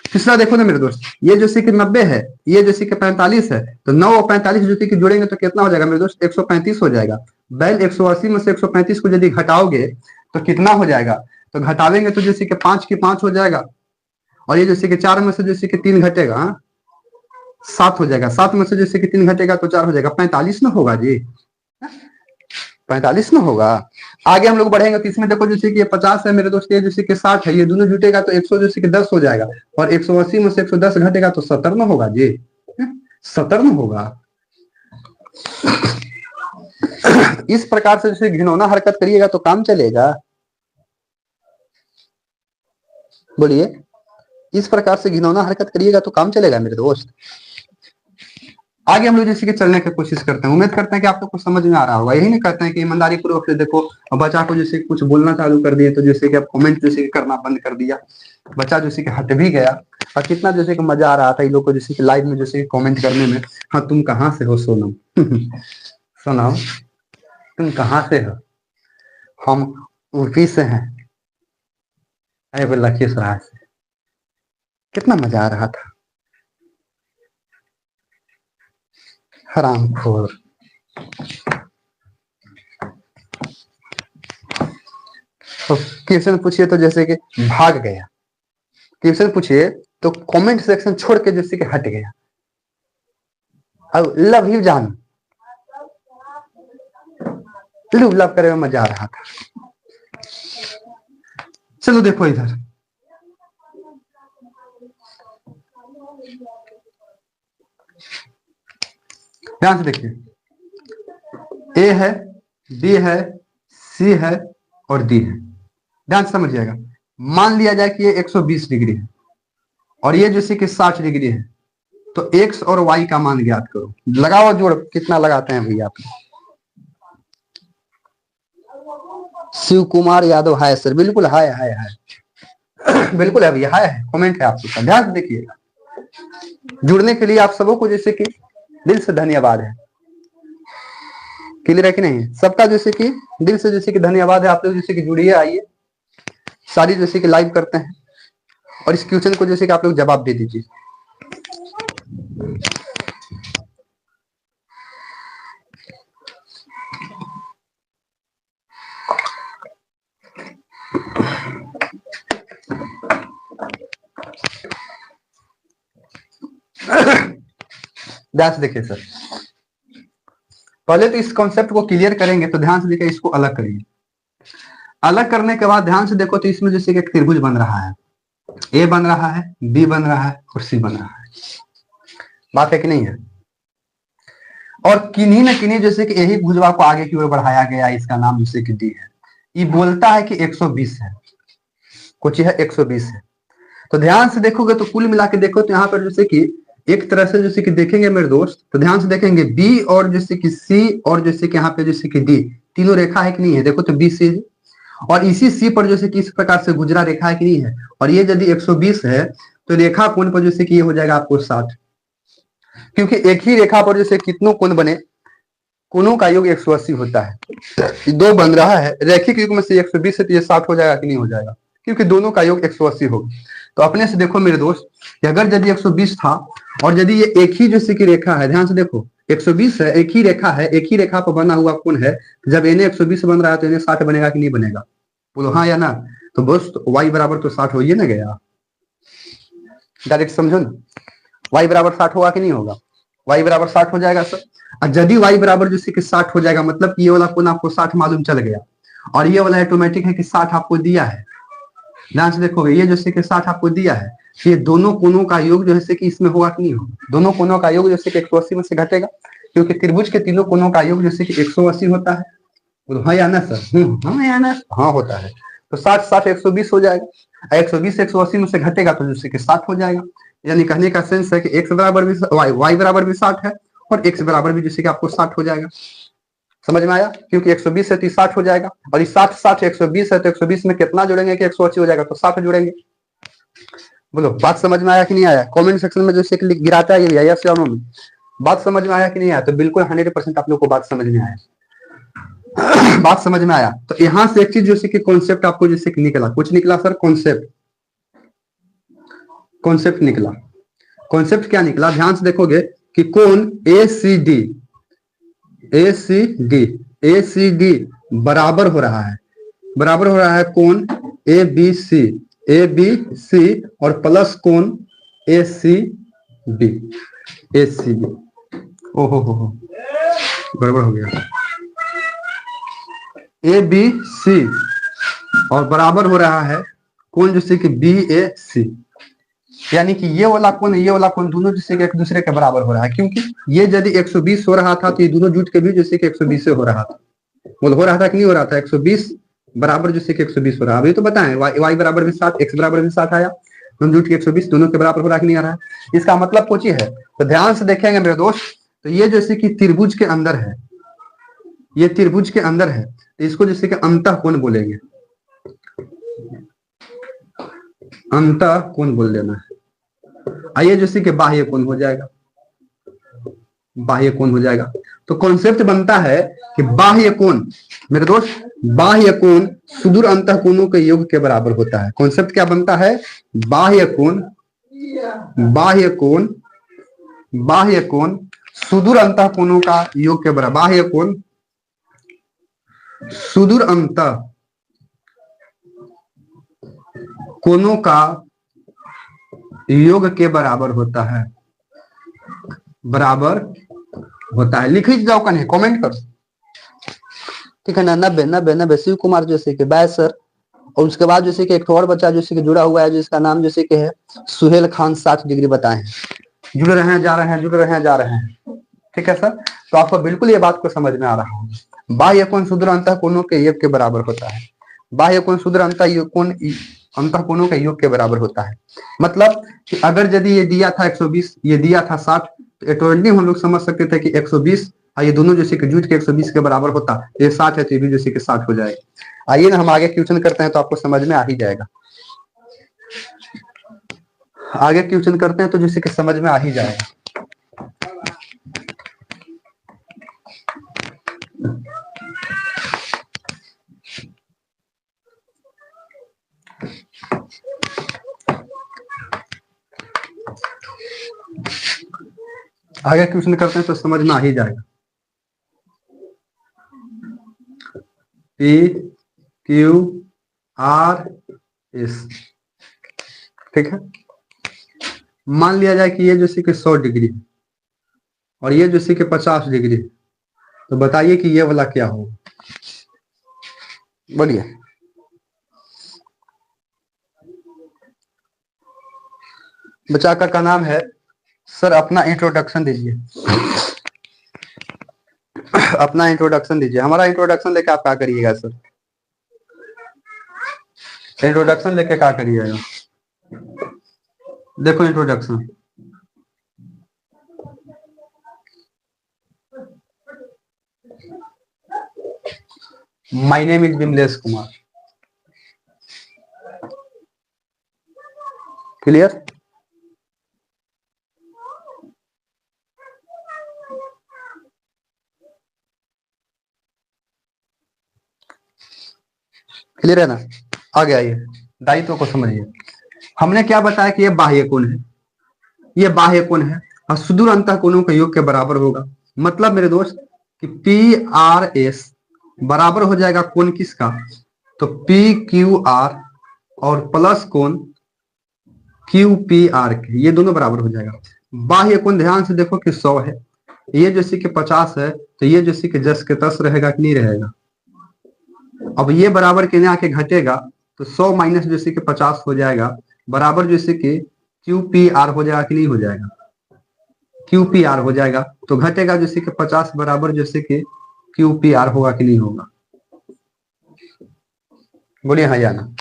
S1: तीसरा देखो ना मेरे दोस्त, ये जैसे कि 90 है, ये जैसे कि 45 है, तो 9 और 45 जैसे कि जोड़ेंगे तो कितना हो जाएगा मेरे दोस्त, 135 हो जाएगा। बैल 180 में से 135 को यदि घटाओगे तो कितना हो जाएगा, तो घटावेंगे तो जैसे कि 5 की 5 हो जाएगा, और ये जैसे कि 4 में से जैसे कि 3 घटेगा 7 हो जाएगा, 7 में से जैसे कि 3 घटेगा तो 4 हो जाएगा, 45 ना होगा जी। 45 में होगा। आगे हम लोग बढ़ेंगे तो इसमें देखो जैसे कि ये 50 है मेरे दोस्त, ये जैसे कि 60 है, ये दोनों जुटेगा तो 100 जैसे कि 10 हो जाएगा, और 180 में से 110 घटेगा तो 70 में होगा जी, 70 में होगा। इस प्रकार से जैसे घिनौना हरकत करिएगा तो काम चलेगा, बोलिए। इस प्रकार से घिनौना हरकत करिएगा तो काम चलेगा मेरे दोस्त। आगे हम लोग जैसे कि चलने की कोशिश करते हैं, उम्मीद करते हैं कि आप लोग को समझ में आ रहा होगा। यही नहीं कहते हैं कि ईमानदारी पूर्वक से देखो, बच्चा को जैसे कुछ बोलना चालू कर दिए तो जैसे कि आप कमेंट जैसे कि करना बंद कर दिया, बच्चा जैसे कि हट भी गया, और कितना जैसे कि मजा आ रहा था इन लोग को जैसे कि लाइव में जैसे कि कमेंट करने में। हाँ तुम कहाँ से हो सोनम? सोनम तुम कहाँ से हो? हम यूपी से हैं। अरे वो लखीसराय से। कितना मजा आ रहा था। हरामखोर। तो क्वेश्चन पूछिए तो जैसे कि भाग गया, क्वेश्चन पूछिए तो कमेंट सेक्शन छोड़ के जैसे कि हट गया। अब लव यू जान, लव करे में मजा आ रहा था। चलो देखो इधर, ध्यान से देखिए, ए है, बी है, सी है और डी है। ध्यान से समझिएगा। मान लिया जाए कि ये 120 डिग्री है और ये जैसे कि 60 डिग्री है, तो एक्स और वाई का मान ज्ञात करो। लगाओ जोड़, कितना लगाते हैं भैया आप? शिव कुमार यादव, हाय सर, बिल्कुल हाय हाय हाय। बिल्कुल है भैया, हाय है, कमेंट है आपका। ध्यान से देखिएगा, जुड़ने के लिए आप सबों को जैसे कि दिल से धन्यवाद है। क्लियर है कि नहीं? सबका जैसे कि दिल से जैसे कि धन्यवाद है। आप लोग जैसे कि जुड़िए, आइए सारी जैसे कि लाइव करते हैं और इस क्वेश्चन को जैसे कि आप लोग जवाब दे दीजिए। ध्यान से देखिए सर, पहले तो इस कॉन्सेप्ट को क्लियर करेंगे, तो ध्यान से देखिए, इसको अलग करिए। अलग करने के बाद ध्यान से देखो तो इसमें जैसे कि एक त्रिभुज बन रहा है, ए बन रहा है, बी बन रहा है और सी बन रहा है। बात है कि नहीं है? और किन्हीं न किन्हीं जैसे कि यही भुजवा को आगे की ओर बढ़ाया गया, इसका नाम जैसे कि डी है। ये बोलता है कि 120 है, कुछ है 120 है। तो ध्यान से देखोगे तो कुल मिला के देखो तो यहाँ पर जैसे कि एक तरह से जैसे कि देखेंगे मेरे दोस्त, तो ध्यान से देखेंगे बी और जैसे कि सी और जैसे कि यहाँ पे जैसे कि डी, तीनों रेखा है कि नहीं है? देखो तो बी सी, और इसी सी पर जैसे कि इस प्रकार से गुजरा रेखा है कि नहीं है? और ये यदि 120 है तो रेखा कोण पर जैसे कि ये हो जाएगा आपको 60, क्योंकि एक ही रेखा पर जैसे कितनों कोण बने, कोणों का योग 180 होता है। दो बन रहा है रैखिक युग में से 120 है तो ये 60 हो जाएगा कि नहीं हो जाएगा? क्योंकि दोनों का योग 180 होगा। तो अपने से देखो मेरे दोस्त कि अगर यदि 120 था और यदि ये एक ही जैसे की रेखा है, ध्यान से देखो 120 है, एक ही रेखा है, एक ही रेखा पर बना हुआ कोण है, जब इन्हें 120 बन रहा है तो इन्हें 60 बनेगा कि नहीं बनेगा? बोलो हाँ या ना। तो दोस्त y बराबर तो 60 हो ही ना गया। डायरेक्ट समझो ना, y बराबर 60 होगा कि नहीं होगा? y बराबर 60 हो जाएगा सर। और यदि y बराबर जैसे कि 60 हो जाएगा, मतलब कि ये वाला कोण आपको 60 मालूम चल गया, और ये वाला ऑटोमेटिक है कि 60 आपको दिया है। ध्यान से देखोगे, ये जैसे कि 60 आपको दिया है, ये दोनों कोणों का योग जैसे कि इसमें होगा कि नहीं होगा? दोनों कोणों का योग जैसे कि 180 में से घटेगा, क्योंकि त्रिभुज के तीनों कोणों का योग जैसे कि 180 होता है। बोलो हाँ या ना सर? हाँ या ना? हाँ होता है। तो 60 60 120 हो जाएगा, 120 180 में से घटेगा तो जैसे कि 60 हो जाएगा। यानी कहने का सेंस है कि x बराबर भी y बराबर भी 60 है और x बराबर भी जैसे कि आपको 60 हो जाएगा। समझ में आया? क्योंकि 120 है तो 60 हो जाएगा, और ये 60 60 120 है तो 120 में कितना जोड़ेंगे कि 180 हो जाएगा? तो 60 जोड़ेंगे। बोलो बात समझ में आया कि नहीं आया? कमेंट सेक्शन में जैसे गिराता है ये यस या नो में। बात समझ में आया कि नहीं आया? तो बिल्कुल 100% आप लोग को बात समझ में आया। बात समझ में आया? तो यहां से एक चीज जैसे कि कॉन्सेप्ट आपको जैसे कि निकला, कुछ निकला सर, कॉन्सेप्ट निकला। कॉन्सेप्ट क्या निकला? ध्यान से देखोगे कि कोण ए सी डी बराबर हो रहा है, बराबर हो रहा है कोण ए बी सी और प्लस कोण ए सी बी। ओ हो गड़बड़ हो गया। ए बी सी और बराबर हो रहा है कोण जैसे कि बी ए सी, यानी कि ये वाला कोण दोनों जैसे कि एक दूसरे के बराबर हो रहा है, क्योंकि ये यदि 120 हो रहा था तो ये दोनों जुट के भी जैसे कि 120 से हो रहा था, बोल हो रहा था कि नहीं हो रहा था, 120 बराबर जैसे कि 120 हो रहा है। अभी तो बताएं y बराबर में 7, x बराबर में 7 आया, दोनों जुट के 120 दोनों के बराबर हो रहा है कि नहीं आ रहा है। इसका मतलब कुछ ही है, तो ध्यान से देखेंगे मेरे दोस्त, तो ये जैसे कि त्रिभुज के अंदर है, ये त्रिभुज के अंदर है, तो इसको जैसे कि अंतः कोण बोलेंगे, अंतः कोण बोल देना है। आइए जैसे कि बाह्य कोण हो जाएगा, बाह्य कोण हो जाएगा। तो कॉन्सेप्ट बनता है कि बाह्य कोण मेरे दोस्त, बाह्य कोण सुदूर अंतः कोणों के योग के बराबर होता है। कॉन्सेप्ट क्या बनता है, बाह्य कोण, बाह्य कोण, बाह्य कोण सुदूर अंतः कोणों का योग के बराबर, बाह्य कोण सुदूर अंतः कोणों का योग के बराबर होता है, बराबर होता है। लिख जाओ कन्हे, कमेंट करो, ठीक है ना। 90 शिव कुमार जैसे कि बाय सर, और उसके बाद जैसे कि एक और बच्चा जैसे कि जुड़ा हुआ है जिसका नाम जैसे कि है सुहेल खान, 60 डिग्री बताए हैं, जुड़ रहे हैं जा रहे हैं, जुड़ रहे हैं जा रहे हैं, ठीक है सर। तो आपको बिल्कुल ये बात को समझ में आ रहा होगा। बाह्य कोण सुदूर अंतः कोणों के योग के बराबर होता है, बाह्य कोण सुदूर अंतः कोण अंतः कोणों के योग के बराबर होता है। मतलब कि अगर यदि ये दिया था 120, ये दिया था 60, तो ऑटोमेटिकली हम लोग समझ सकते थे कि 120 और ये दोनों जैसे कि जुट के 120 के बराबर होता, ये 60 है तो ये भी जैसे कि 60 हो जाएगा। आइए ना हम आगे क्वेश्चन करते हैं तो आपको समझ में आ ही जाएगा, आगे क्वेश्चन करते हैं तो जैसे कि समझ में आ ही जाएगा। आगे क्वेश्चन करते हैं तो समझ में आ ही जाएगा। पी क्यू आर एस, ठीक है। मान लिया जाए कि ये जैसे कि 100 डिग्री और ये जैसे कि 50 डिग्री, तो बताइए कि ये वाला क्या होगा, बोलिए। बच्चा का नाम है सर, अपना इंट्रोडक्शन दीजिए, अपना इंट्रोडक्शन दीजिए। हमारा इंट्रोडक्शन लेके आप क्या करिएगा सर, इंट्रोडक्शन लेके क्या करिएगा, देखो introduction. My name is Vimlesh Kumar, clear. Clear है ना। आगे आइए, दायित्व को समझिए। हमने क्या बताया कि ये बाह्य कोण है, ये बाह्य कोण है और सुदूर अंतः कोणों के योग के बराबर होगा। मतलब मेरे दोस्त कि पी आर एस बराबर हो जाएगा कोण किसका, तो पी क्यू आर और प्लस कोण क्यू पी आर के, ये दोनों बराबर हो जाएगा। बाह्य कोण ध्यान से देखो कि 100 है, ये जैसे कि 50 है, तो ये जैसे कि 10 के 10 रहेगा कि नहीं रहेगा। अब ये बराबर के आके घटेगा तो 100 माइनस जैसे कि 50 हो जाएगा, बराबर जैसे कि क्यू पी आर हो जाएगा कि नहीं हो जाएगा, क्यू पी आर हो जाएगा। तो घटेगा जैसे कि 50 बराबर जैसे कि क्यू पी आर होगा कि नहीं होगा, बोलिए हाँ या ना।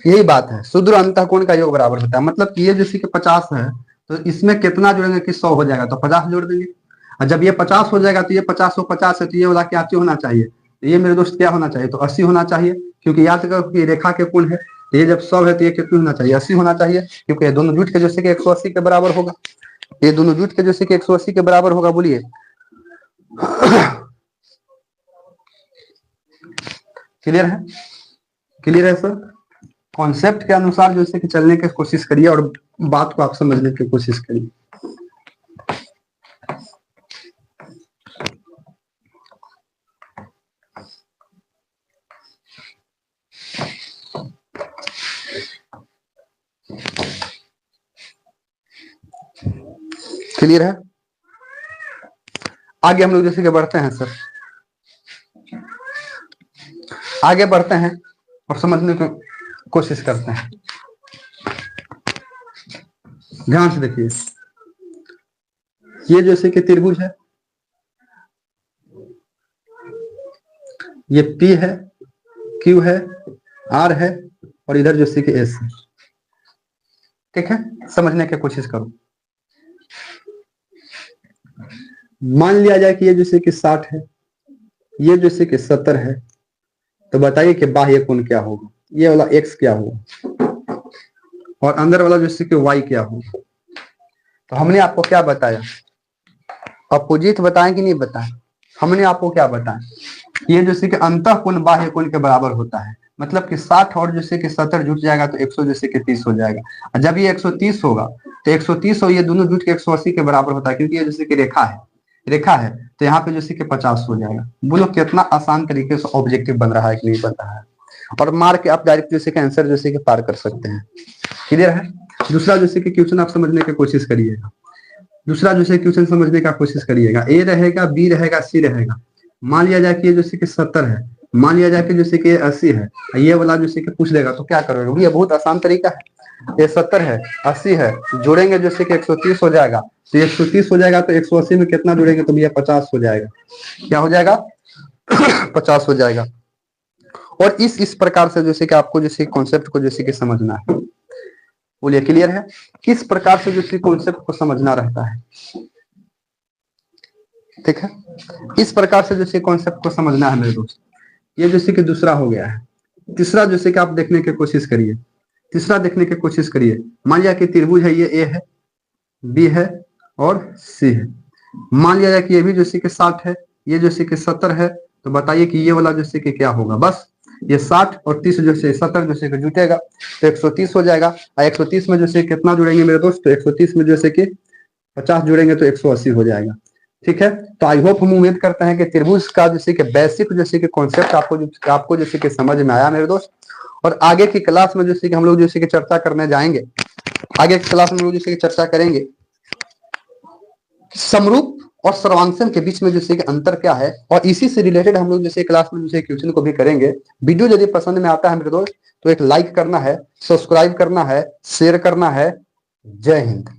S1: यही बात है, सुदूर अंतः कोण का योग बराबर होता है। मतलब कि ये जैसे कि 50 है तो इसमें कितना जोड़ेंगे कि 100 हो जाएगा, तो 50 जोड़ देंगे। और जब ये 50 हो जाएगा तो ये 50 50 है, तो ये वाला क्या होना चाहिए, तो ये मेरे दोस्त क्या होना चाहिए, तो 80 होना चाहिए। क्योंकि याद करो कि रेखा के कोण है, तो ये जब 100 है तो ये कितनी होना चाहिए, 80 होना चाहिए, क्योंकि ये दोनों जुट के जैसे कि 180 के बराबर होगा, ये दोनों जुट के जैसे कि 180 के बराबर होगा। बोलिए क्लियर है, क्लियर है सर। कॉन्सेप्ट के अनुसार जैसे कि चलने की कोशिश करिए और बात को आप समझने की कोशिश करिए। क्लियर है। आगे हम लोग जैसे कि बढ़ते हैं सर, आगे बढ़ते हैं और समझने की कोशिश करते हैं। ध्यान से देखिए, ये जैसे कि त्रिभुज है, ये P है, Q है, R है और इधर जैसे कि S है। ठीक है, समझने की कोशिश करो। मान लिया जाए कि ये जैसे कि 60 है, ये जैसे कि 70 है, तो बताइए कि बाह्य कोण क्या होगा। ये वाला x क्या होगा और अंदर वाला जैसे कि y क्या होगा। तो हमने आपको क्या बताया, अपोजिट बताएं कि नहीं बताएं। हमने आपको क्या बताया, ये जैसे कि अंतः कोण बाह्य कोण के बराबर होता है, मतलब कि 60 और जैसे कि 70 जुट जाएगा तो 100 जैसे कि 30 हो जाएगा। और जब ये 130 होगा तो 130 और ये दोनों जुट के 180 के बराबर होता है, क्योंकि ये जैसे कि रेखा है तो यहाँ पे जैसे कि 50 हो जाएगा। बोलो कितना आसान तरीके से ऑब्जेक्टिव बन रहा है कि नहीं बन रहा है, और मार के आप डायरेक्ट जैसे कि आंसर जैसे कि पार कर सकते हैं। क्लियर है। दूसरा जैसे कि क्वेश्चन आप समझने की कोशिश करिएगा, दूसरा जैसे क्वेश्चन समझने का कोशिश करिएगा। ए रहेगा, बी रहेगा, सी रहेगा। मान लिया जाए कि ये जैसे कि 70 है, मान लिया जाए कि जैसे कि 80 है, ये वाला जैसे कि पूछ देगा तो क्या करोगे। ये बहुत आसान तरीका है। ये 70 है, 80 है, जोड़ेंगे जैसे कि 130 हो जाएगा, तो 130 हो जाएगा तो 180 में कितना जोड़ेंगे तो भैया 50 हो जाएगा। क्या हो जाएगा 50 हो जाएगा। और इस प्रकार से जैसे कि आपको जैसे कॉन्सेप्ट को जैसे कि समझना है। बोलिए क्लियर है। किस प्रकार से जैसे कॉन्सेप्ट को समझना रहता है, ठीक है, इस प्रकार से जैसे कॉन्सेप्ट को समझना है मेरे दोस्त। ये जैसे कि दूसरा हो गया है। तीसरा जैसे कि आप देखने की कोशिश करिए, तीसरा देखने की कोशिश करिए। मान लिया कि त्रिभुज है, ये ए है, बी है और सी है। मान लिया जाए कि ये भी जैसे कि 60 है, ये जैसे कि 70 है, तो बताइए कि ये वाला जैसे कि क्या होगा। बस ये 60 और 30 जैसे 70 जैसे कि जुटेगा तो 130 हो जाएगा। और 130 में जैसे कितना जुड़ेंगे मेरे दोस्त, तो 130 में जैसे कि 50 जुड़ेंगे तो 180 हो जाएगा। ठीक है, तो आई होप हम उम्मीद करते हैं कि त्रिभुज का जैसे कि बेसिक जैसे कि कॉन्सेप्ट आपको जैसे कि समझ में आया मेरे दोस्त। और आगे की क्लास में जैसे कि हम लोग जैसे कि चर्चा करने जाएंगे, आगे की क्लास में हम लोग जैसे कि चर्चा करेंगे समरूप और सर्वांशन के बीच में जैसे कि अंतर क्या है, और इसी से रिलेटेड हम लोग जैसे क्लास में जैसे क्वेश्चन को भी करेंगे। वीडियो यदि पसंद में आता है मेरे दोस्त तो एक लाइक करना है, सब्सक्राइब करना है, शेयर करना है। जय हिंद।